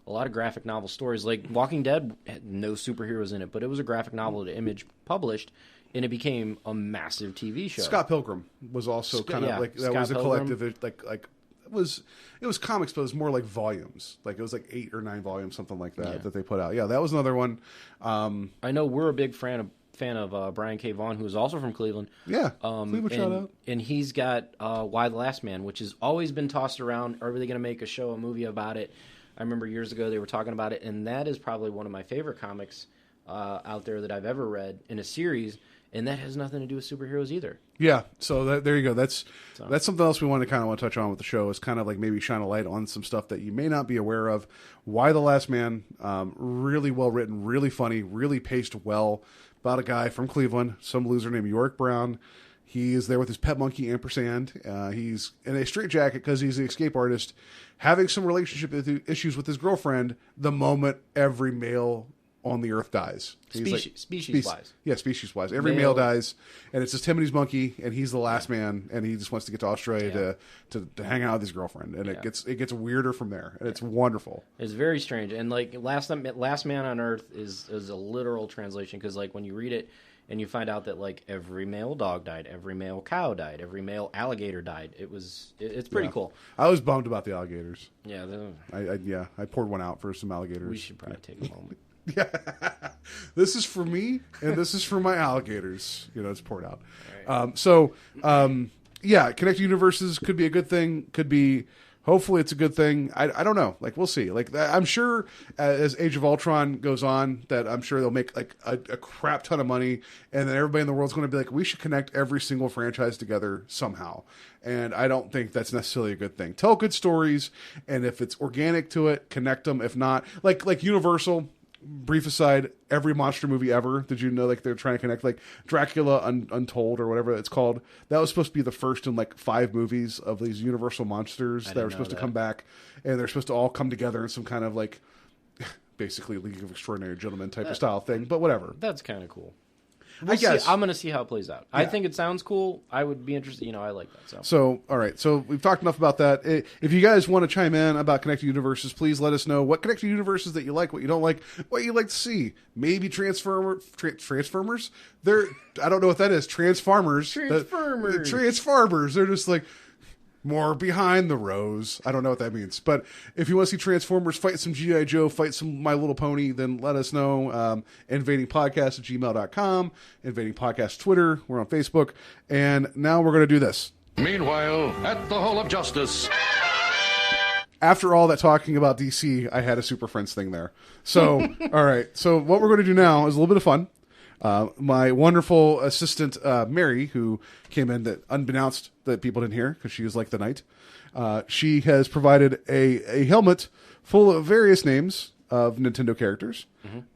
a lot of graphic novel stories. Like Walking Dead had no superheroes in it, but it was a graphic novel that Image published, and it became a massive TV show. Scott Pilgrim was also kind of like that. Scott was a collective like. It was comics, but it was more like volumes. Like it was like 8 or 9 volumes, something like that, that they put out. Yeah, that was another one. I know we're a big fan of Brian K. Vaughan, who's also from Cleveland. Yeah, Cleveland shout out. And he's got Why the Last Man, which has always been tossed around. Are they going to make a show, a movie about it? I remember years ago they were talking about it, and that is probably one of my favorite comics out there that I've ever read in a series. And that has nothing to do with superheroes either. Yeah, so there you go. That's something else we want to touch on with the show, is kind of like maybe shine a light on some stuff that you may not be aware of. Why the Last Man, really well written, really funny, really paced well, about a guy from Cleveland, some loser named Yorick Brown. He is there with his pet monkey, Ampersand. He's in a straitjacket because he's an escape artist, having some relationship issues with his girlfriend the moment every male on the earth dies. Species-wise. Yeah, species-wise. Every male dies, and it's just him and his monkey, and he's the last man, and he just wants to get to Australia to hang out with his girlfriend, and it gets weirder from there, and it's wonderful. It's very strange, and like Last Man on Earth is a literal translation, because like when you read it, and you find out that like every male dog died, every male cow died, every male alligator died. It's pretty cool. I was bummed about the alligators. Yeah, I poured one out for some alligators. We should probably take a moment. Yeah, this is for me, and this is for my alligators. It's poured out. Right. Connected universes could be a good thing. Could be, hopefully, it's a good thing. I don't know. Like, we'll see. Like, I'm sure as Age of Ultron goes on, that I'm sure they'll make like a crap ton of money, and then everybody in the world's going to be like, we should connect every single franchise together somehow. And I don't think that's necessarily a good thing. Tell good stories, and if it's organic to it, connect them. If not, like Universal. Brief aside, every monster movie ever, did you know, like, they're trying to connect, like, Dracula Untold or whatever it's called? That was supposed to be the first in, like, 5 movies of these Universal monsters that were supposed to come back, and they're supposed to all come together in some kind of, like, basically League of Extraordinary Gentlemen type of style thing, but whatever. That's kind of cool. I guess. I'm going to see how it plays out. Yeah. I think it sounds cool. I would be interested. I like that. So, all right. So we've talked enough about that. If you guys want to chime in about connected universes, please let us know what connected universes that you like, what you don't like, what you'd like to see. Maybe Transformers. I don't know what that is. Transformers. Transformers. They're just like more behind the rows. I don't know what that means. But if you want to see Transformers fight some G.I. Joe, fight some My Little Pony, then let us know. invadingpodcast@gmail.com, Invading Podcast Twitter. We're on Facebook. And now we're going to do this. Meanwhile, at the Hall of Justice. After all that talking about DC, I had a Super Friends thing there. So, all right. So what we're going to do now is a little bit of fun. My wonderful assistant, Mary, who came in that unbeknownst that people didn't hear because she was like the knight. She has provided a helmet full of various names of Nintendo characters,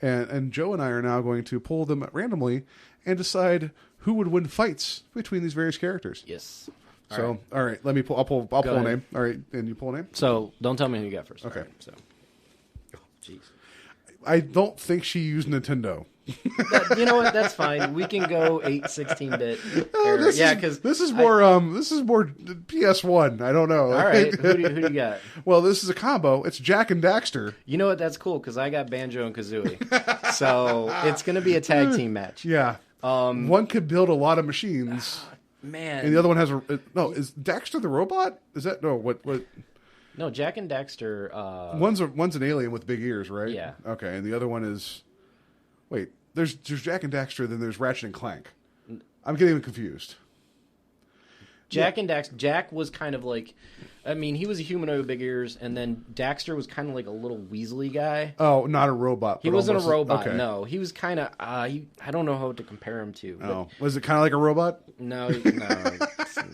and Joe and I are now going to pull them randomly and decide who would win fights between these various characters. Yes. So, all right, let me pull. I'll pull a name. All right, and you pull a name. So don't tell me who you got first. Okay. Right, so, jeez. I don't think she used Nintendo. You know what? That's fine. We can go 8, 16-bit. Because this is more PS1. I don't know. All right, who do you got? Well, this is a combo. It's Jack and Daxter. You know what? That's cool because I got Banjo and Kazooie, so it's going to be a tag team match. Yeah. One could build a lot of machines. Man. And the other one has no. Is Daxter the robot? Is that no? What? No, Jack and Daxter. One's an alien with big ears, right? Yeah. Okay, and the other one is. Wait, there's Jack and Daxter, then there's Ratchet and Clank. I'm getting confused. Jack and Daxter. Jack was kind of like, I mean, he was a humanoid with big ears, and then Daxter was kind of like a little Weasley guy. Oh, not a robot. He wasn't a robot. Okay. No, he was kind of. I don't know how to compare him to. Oh, was it kind of like a robot? No,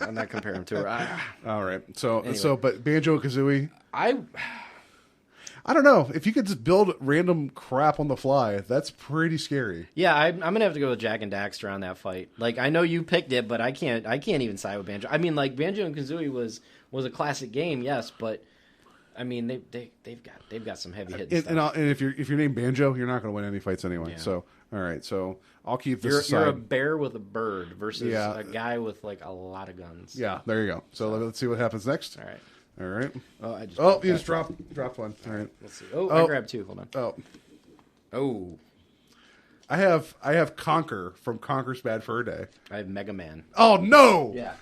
I'm not comparing him to her. All right. So, Anyway. But Banjo Kazooie. I don't know. If you could just build random crap on the fly, that's pretty scary. Yeah, I'm gonna have to go with Jack and Daxter on that fight. Like, I know you picked it, but I can't even side with Banjo. I mean, like, Banjo and Kazooie was a classic game, yes, but I mean they've got some heavy hitting stuff. And if you're named Banjo, you're not going to win any fights anyway. Yeah. So all right, so I'll keep this aside. You're a bear with a bird versus a guy with like a lot of guns. Yeah, there you go. So let's see what happens next. All right. All right. Oh, You just dropped one. All right. Let's see. Oh, I grabbed 2. Hold on. Oh. I have Conker from Conker's Bad Fur Day. I have Mega Man. Oh no! Yeah.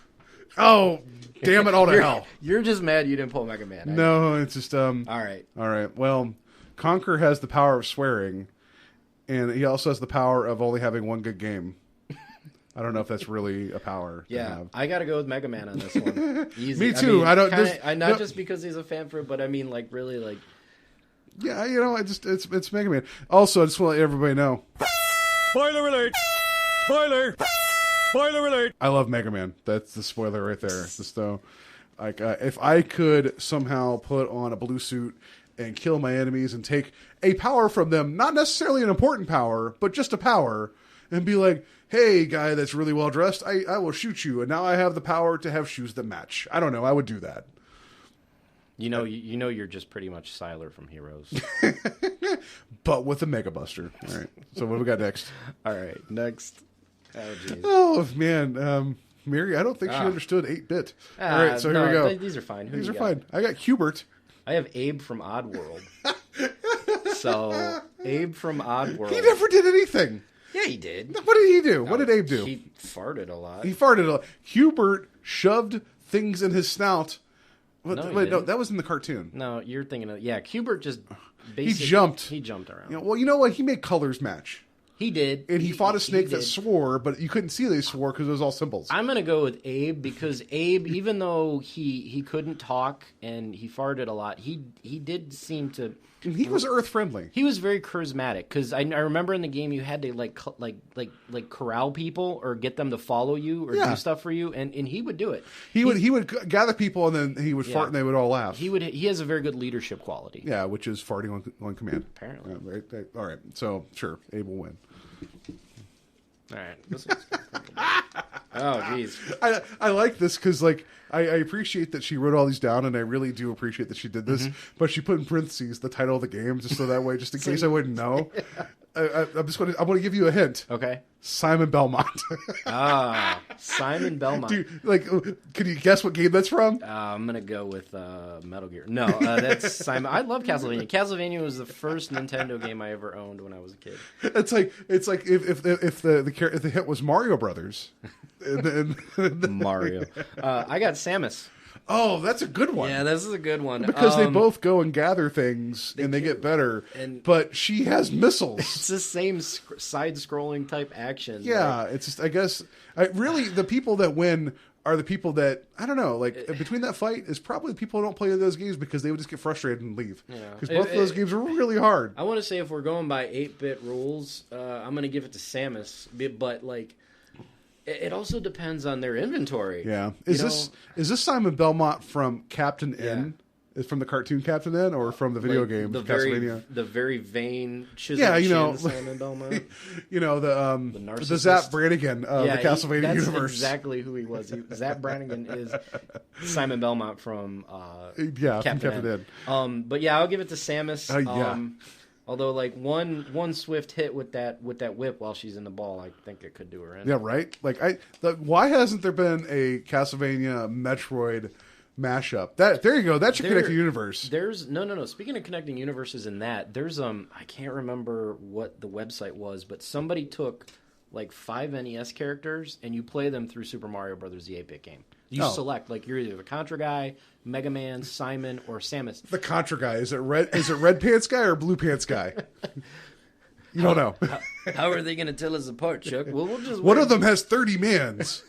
Oh, damn it all to hell! You're just mad you didn't pull Mega Man. No, it's just All right. Well, Conker has the power of swearing, and he also has the power of only having one good game. I don't know if that's really a power. Yeah, I got to go with Mega Man on this one. Easy. Me too. I mean, not just because he's a fan for it, but I mean, like, really, like. Yeah, it's Mega Man. Also, I just want to let everybody know. Spoiler alert! Spoiler! Spoiler alert! I love Mega Man. That's the spoiler right there. Just like if I could somehow put on a blue suit and kill my enemies and take a power from them, not necessarily an important power, but just a power, and be like, hey, guy that's really well dressed, I will shoot you, and now I have the power to have shoes that match. I don't know. I would do that. You know, you're just pretty much Sylar from Heroes. But with a Mega Buster. All right. So what do we got next? All right. Next. Oh, jeez. Oh, man. Mary, I don't think she understood 8-bit. All right. So here we go. These are fine. These are fine. I got Hubert. I have Abe from Oddworld. So, Abe from Oddworld. He never did anything. Yeah, he did. What did he do? What did Abe do? He farted a lot. He farted a lot. Hubert shoved things in his snout. No, that was in the cartoon. No, you're thinking of... Yeah, Hubert just basically... He jumped. He jumped around. You know what? He made colors match. He did. And he fought a snake that swore, but you couldn't see they swore because it was all symbols. I'm going to go with Abe because Abe, even though he couldn't talk and he farted a lot, he did seem to... He was Earth friendly. He was very charismatic because I remember in the game you had to like corral people or get them to follow you or do stuff for you, and he would do it. He would gather people and then he would fart and they would all laugh. He has a very good leadership quality. Yeah, which is farting on command. Apparently. Right. All right. So sure, Abe will win. All right. Oh, jeez. I like this because like I appreciate that she wrote all these down, and I really do appreciate that she did this. But she put in parentheses the title of the game just so that way, just in case I wouldn't know. I'm going to give you a hint. Okay. Simon Belmont. Simon Belmont. Dude, like, can you guess what game that's from? I'm gonna go with Metal Gear. No, that's Simon. I love Castlevania. Castlevania was the first Nintendo game I ever owned when I was a kid. It's like if the hit was Mario Brothers. Mario. I got Samus. Oh, that's a good one. Yeah, this is a good one. Because they both go and gather things, and they get better. But she has missiles. It's the same side-scrolling type action. Yeah, it's just, I guess, really, the people that win are the people that, I don't know, like, between that fight is probably the people who don't play those games because they would just get frustrated and leave. Because both of those games are really hard. I want to say if we're going by 8-bit rules, I'm going to give it to Samus. But, like... It also depends on their inventory. Yeah. Is this Simon Belmont from Captain N? Is from the cartoon Captain then, or from the video game Castlevania? The very vain chiseled Simon Belmont. The Zap Brannigan of the Castlevania that's universe. Exactly who he was. Zap Brannigan is Simon Belmont from Captain N. But yeah, I'll give it to Samus. Although, like one swift hit with that whip while she's in the ball, I think it could do her in. Yeah, right. Why hasn't there been a Castlevania Metroid mashup? There you go. That should connect the universe. There's no. Speaking of connecting universes and there's I can't remember what the website was, but somebody took like 5 NES characters and you play them through Super Mario Brothers, the 8-bit game. You select you're either the Contra guy, Mega Man, Simon, or Samus. The Contra guy, is it red pants guy or blue pants guy? You don't know. How are they going to tell us apart, Chuck? Well, we'll just one of them has 30 mans.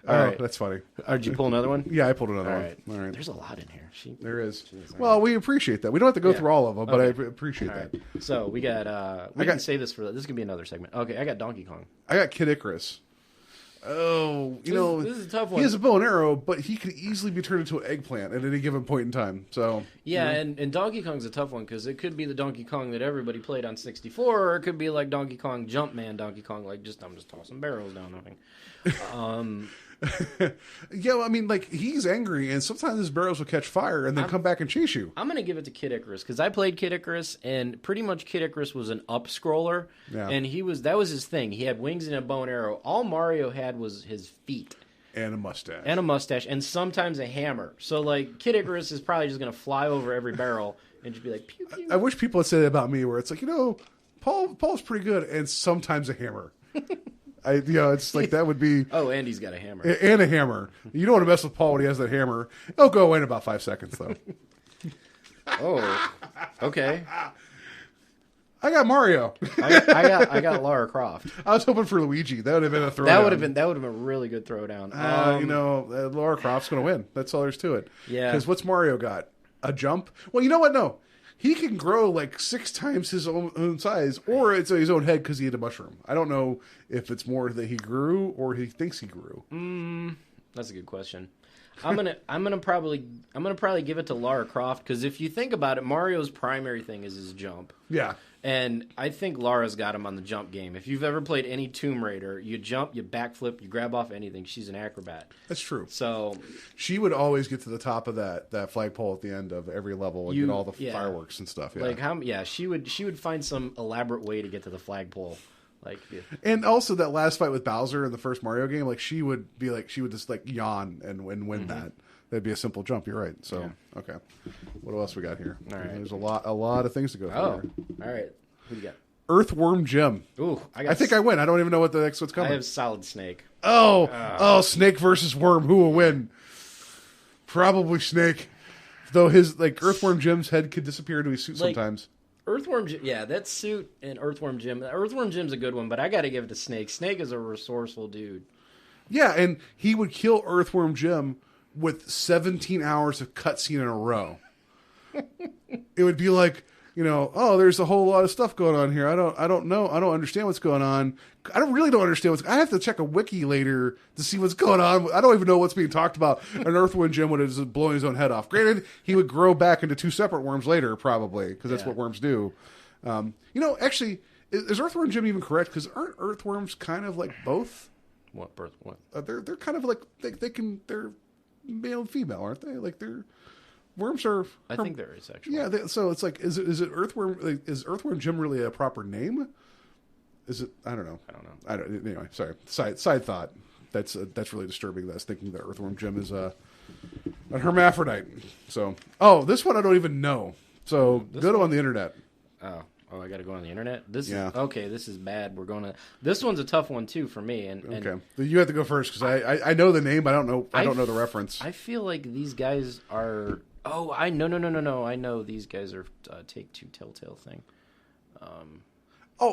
All right, that's funny. Did you pull another one? Yeah, I pulled another one. All right. There's a lot in here. There is. Well, we appreciate that. We don't have to go through all of them, but I appreciate that. Right. So we got. We can save this for. This is gonna be another segment. Okay, I got Donkey Kong. I got Kid Icarus. Oh, this is a tough one. He has a bow and arrow, but he could easily be turned into an eggplant at any given point in time. So and Donkey Kong's a tough one because it could be the Donkey Kong that everybody played on 64, or it could be like Donkey Kong Jumpman Donkey Kong, I'm just tossing barrels down nothing. Yeah, I mean, he's angry, and sometimes his barrels will catch fire and then come back and chase you. I'm going to give it to Kid Icarus, because I played Kid Icarus, and pretty much Kid Icarus was an up-scroller, and that was his thing. He had wings and a bow and arrow. All Mario had was his feet. And a mustache. And sometimes a hammer. So, Kid Icarus is probably just going to fly over every barrel and just be like, pew, pew. I wish people would say that about me, where it's like, Paul's pretty good, and sometimes a hammer. It's like that would be. Oh, and he's got a hammer. And a hammer. You don't want to mess with Paul when he has that hammer. It'll go away in about 5 seconds, though. Oh, okay. I got Mario. I got Lara Croft. I was hoping for Luigi. That would have been a throwdown. That would have been a really good throwdown. Lara Croft's going to win. That's all there's to it. Yeah. Because what's Mario got? A jump? Well, you know what? No. He can grow 6 times his own size, or it's his own head because he ate a mushroom. I don't know if it's more that he grew or he thinks he grew. That's a good question. I'm gonna probably give it to Lara Croft, because if you think about it, Mario's primary thing is his jump. Yeah. And I think Lara's got him on the jump game. If you've ever played any Tomb Raider, you jump, you backflip, you grab off anything. She's an acrobat. That's true. So she would always get to the top of that flagpole at the end of every level and get all the fireworks and stuff. Yeah. She would find some elaborate way to get to the flagpole. And also that last fight with Bowser in the first Mario game, she would just yawn and win that. That'd be a simple jump. You're right. So okay, what else we got here? All right, there's a lot of things to go through. Oh, all right. Who do you got? Earthworm Jim. Ooh, I think I win. I don't even know what the next one's coming. I have Solid Snake. Snake versus Worm. Who will win? Probably Snake. Though his Earthworm Jim's head could disappear into his suit sometimes. Earthworm Jim, that suit and Earthworm Jim. Earthworm Jim's a good one, but I got to give it to Snake. Snake is a resourceful dude. Yeah, and he would kill Earthworm Jim with 17 hours of cutscene in a row. It would be like, there's a whole lot of stuff going on here. I don't know. I don't understand what's going on. I don't understand I have to check a wiki later to see what's going on. I don't even know what's being talked about. An Earthworm Jim would have blown his own head off. Granted, he would grow back into 2 separate worms later, probably, because that's what worms do. Actually, is Earthworm Jim even correct? Because aren't earthworms kind of like both? What birth? What? They're kind of like they're male and female, aren't they? They're worms are. I think there is actually. Yeah, so it's is it earthworm? Is Earthworm Jim really a proper name? Is it? I don't know. Anyway, sorry. Side thought. That's really disturbing. That's thinking that Earthworm Jim is a hermaphrodite. So, this one I don't even know. So go on the internet. Oh, I got to go on the internet. This is bad. This one's a tough one too for me. And okay, you have to go first because I know the name, but I don't know the reference. I feel like these guys are. Oh, I no. I know these guys are Take-Two Telltale thing.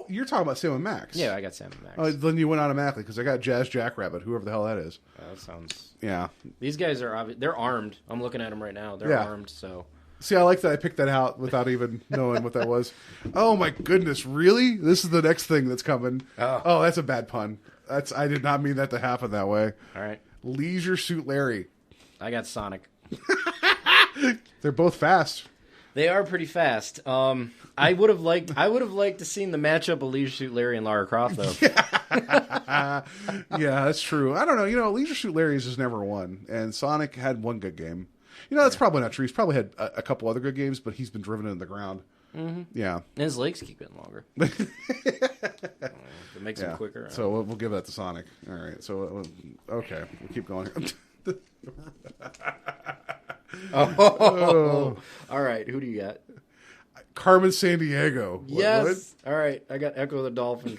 You're talking about Sam and Max. Yeah, I got Sam and Max. Then you went automatically because I got Jazz Jackrabbit, whoever the hell that is. That sounds. Yeah. These guys are they're armed. I'm looking at them right now. They're armed. So. See, I like that I picked that out without even knowing what that was. Oh my goodness, really? This is the next thing that's coming. Oh, that's a bad pun. I did not mean that to happen that way. All right. Leisure Suit Larry. I got Sonic. They're both fast. They are pretty fast. I would have liked to seen the matchup of Leisure Suit Larry and Lara Croft though. Yeah, that's true. I don't know. Leisure Suit Larry's just never won, and Sonic had one good game. That's probably not true. He's probably had a couple other good games, but he's been driven into the ground. Mm-hmm. Yeah, and his legs keep getting longer. It makes him quicker. So we'll give that to Sonic. All right. So okay, we'll keep going. All right. Who do you got? Carmen Sandiego. Yes. What? All right. I got Echo the Dolphin.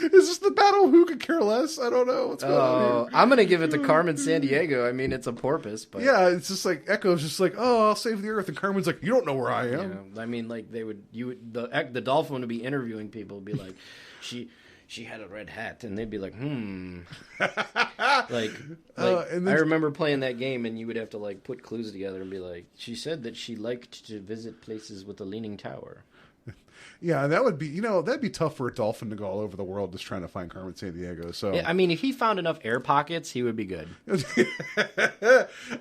Is this the battle of who could care less? I don't know what's going on here. I'm going to give it to Carmen Sandiego. I mean, it's a porpoise, but yeah, it's just like Echo's just like, oh, I'll save the Earth, and Carmen's like, you don't know where I am. I mean, like the dolphin would be interviewing people, would be like, she had a red hat, and they'd be like, like I remember playing that game, and you would have to like put clues together and be like, she said that she liked to visit places with a leaning tower. Yeah, that would be, that'd be tough for a dolphin to go all over the world just trying to find Carmen Sandiego. So yeah, I mean, if he found enough air pockets, he would be good.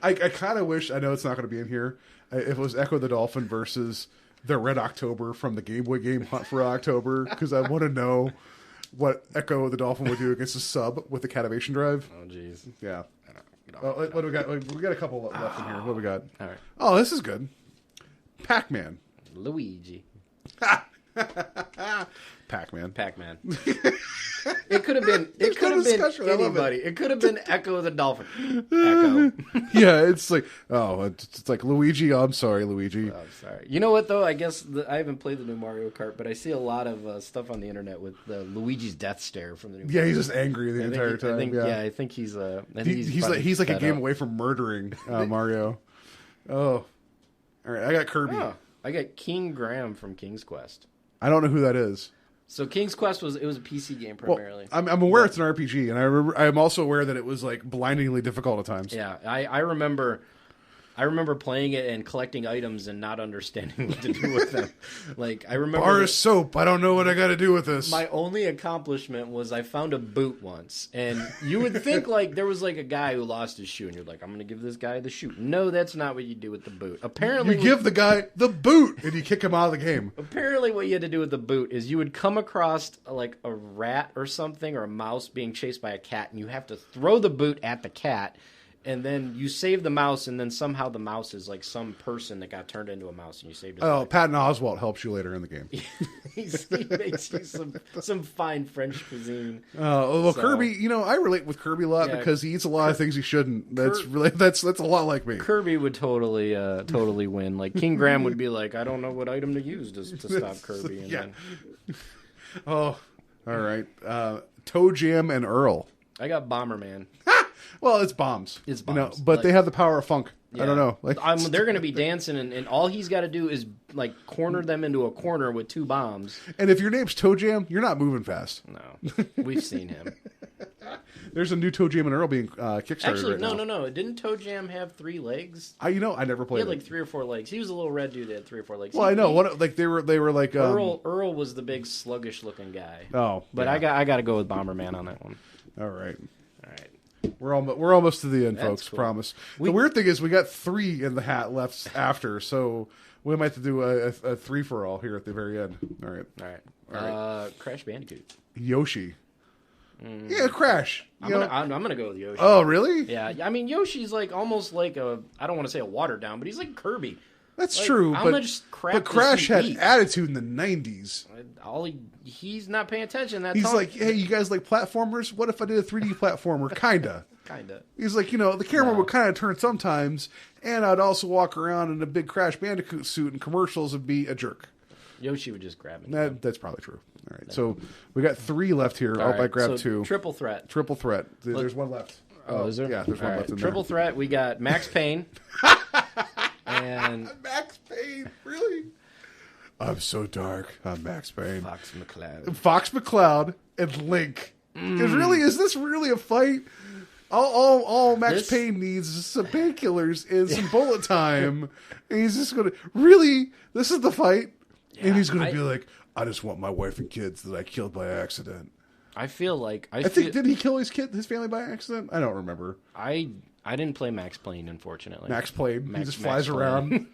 I kind of wish, I know it's not going to be in here, if it was Echo the Dolphin versus the Red October from the Game Boy game Hunt for October, because I want to know what Echo the Dolphin would do against a sub with the Cativation Drive. Oh, jeez. Yeah. What do we got? We got a couple left in here. What do we got? All right. Oh, this is good. Pac-Man. Luigi. Pac-Man. Pac-Man. It could have been. It could have been anybody. It could have been Echo the Dolphin. Echo. Yeah, it's like it's like Luigi. Oh, I'm sorry, Luigi. Oh, sorry. You know what though? I guess I haven't played the new Mario Kart, but I see a lot of stuff on the internet with Luigi's death stare from the new. Yeah, he's just angry the entire time. I think he's. He's like a game away from murdering Mario. Oh, all right. I got Kirby. Oh, I got King Graham from King's Quest. I don't know who that is. So King's Quest was a PC game primarily. Well, I'm aware it's an RPG, and I'm also aware that it was like blindingly difficult at times. Yeah, I remember playing it and collecting items and not understanding what to do with them. Like I remember bar of soap. I don't know what I got to do with this. My only accomplishment was I found a boot once, and you would think like there was like a guy who lost his shoe, and you're like, I'm going to give this guy the shoe. No, that's not what you do with the boot. Apparently, you give the guy the boot, and you kick him out of the game. Apparently, what you had to do with the boot is you would come across like a rat or something or a mouse being chased by a cat, and you have to throw the boot at the cat. And then you save the mouse, and then somehow the mouse is like some person that got turned into a mouse, and you saved his life. Patton Oswalt helps you later in the game. He makes you some fine French cuisine. Kirby, I relate with Kirby a lot because he eats a lot of things he shouldn't. That's a lot like me. Kirby would totally win. Like King Graham would be like, I don't know what item to use to stop Kirby. And then... Oh, all right. Toe Jam and Earl. I got Bomberman. Well, it's bombs. It's bombs. But they have the power of funk. Yeah. I don't know. They're going to be dancing, and all he's got to do is like corner them into a corner with two bombs. And if your name's Toe Jam, you're not moving fast. No, we've seen him. There's a new Toe Jam and Earl being kickstarted. Actually, right now. No. Didn't Toe Jam have 3 legs? I never played. He had like 3 or 4 legs. He was a little red dude that had 3 or 4 legs. Well, I know. They were like Earl was the big sluggish looking guy. Oh, but yeah. I got to go with Bomberman on that one. All right. We're almost to the end, folks. Cool. Promise. The weird thing is we got 3 in the hat left after, so we might have to do a 3 for all here at the very end. All right. Crash Bandicoot. Yoshi. Yeah, Crash. I'm gonna go with Yoshi. Oh, really? Yeah. I mean, Yoshi's like almost like I don't want to say a watered down, but he's like Kirby. That's true. But Crash had attitude in the 90s. He's not paying attention. He's like, hey, you guys like platformers? What if I did a 3D platformer? Kinda. He's like, the camera would kind of turn sometimes, and I'd also walk around in a big Crash Bandicoot suit in commercials and be a jerk. Yoshi would just grab it. That's probably true. All right, so we got 3 left here. I grabbed 2. Triple threat. There's one left. Oh, is there? Yeah, there's one left in there. Triple threat. We got Max Payne. And Max Payne, really? I'm so dark. I'm Max Payne. Fox McCloud and Link. Is this really a fight? All Max Payne needs is some painkillers and some bullet time, and he's just gonna this is the fight, and he's gonna be like, I just want my wife and kids that I killed by accident. I feel like I think did he kill his family by accident? I don't remember. I I didn't play Max Payne, unfortunately. Max Payne. He just flies Max around.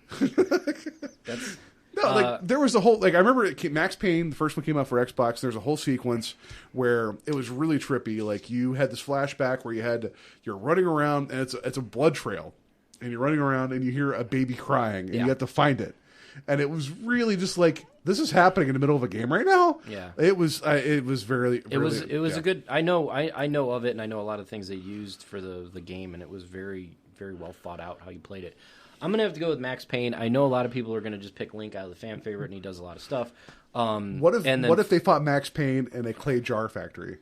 That's No, there was a whole I remember Max Payne, the first one came out for Xbox. There's a whole sequence where it was really trippy. Like you had this flashback where you're running around and it's a blood trail, and you're running around and you hear a baby crying and you have to find it, and it was really just like this is happening in the middle of a game right now. Yeah, it was very it was a good. I know of it, and I know a lot of things they used for the game, and it was very very well thought out how you played it. I'm going to have to go with Max Payne. I know a lot of people are going to just pick Link out of the fan favorite, and he does a lot of stuff. What if they fought Max Payne in a clay jar factory?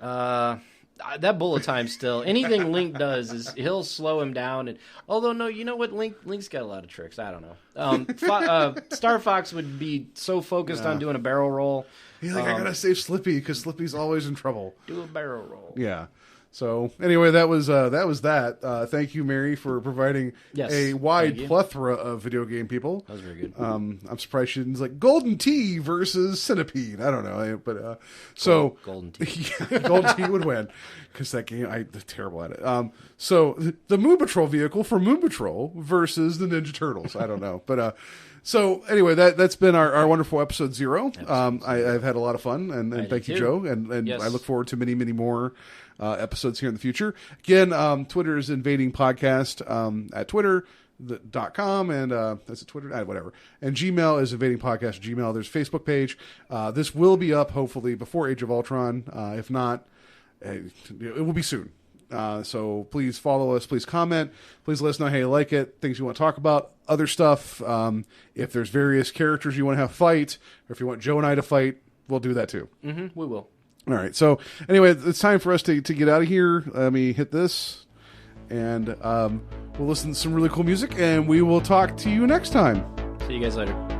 That bullet time still. Anything Link does is he'll slow him down. And although, no, you know what? Link's got a lot of tricks. I don't know. Star Fox would be so focused on doing a barrel roll. He's like, I got to save Slippy because Slippy's always in trouble. Do a barrel roll. Yeah. So anyway, that was that. Thank you, Mary, for providing a wide plethora of video game people. That was very good. I'm surprised she didn't like Golden Tee versus Centipede. I don't know, but Golden Tee. Yeah, Golden Tee would win because that game I'm terrible at it. So the Moon Patrol vehicle for Moon Patrol versus the Ninja Turtles. I don't know, but. So anyway, that's been our wonderful episode 0. I've had a lot of fun, and thank you, Joe, and yes. I look forward to many, many more episodes here in the future. Again, Twitter is Invading Podcast at Twitter.com, and that's a Twitter, whatever. And Gmail is Invading Podcast Gmail. There's a Facebook page. This will be up hopefully before Age of Ultron. If not, it will be soon. So please follow us, please comment, please let us know how you like it, things you want to talk about, other stuff. If there's various characters you want to have fight, or if you want Joe and I to fight, we'll do that too. Mm-hmm, we will. All right. So anyway, it's time for us to get out of here. Let me hit this, and we'll listen to some really cool music, and we will talk to you next time. See you guys later.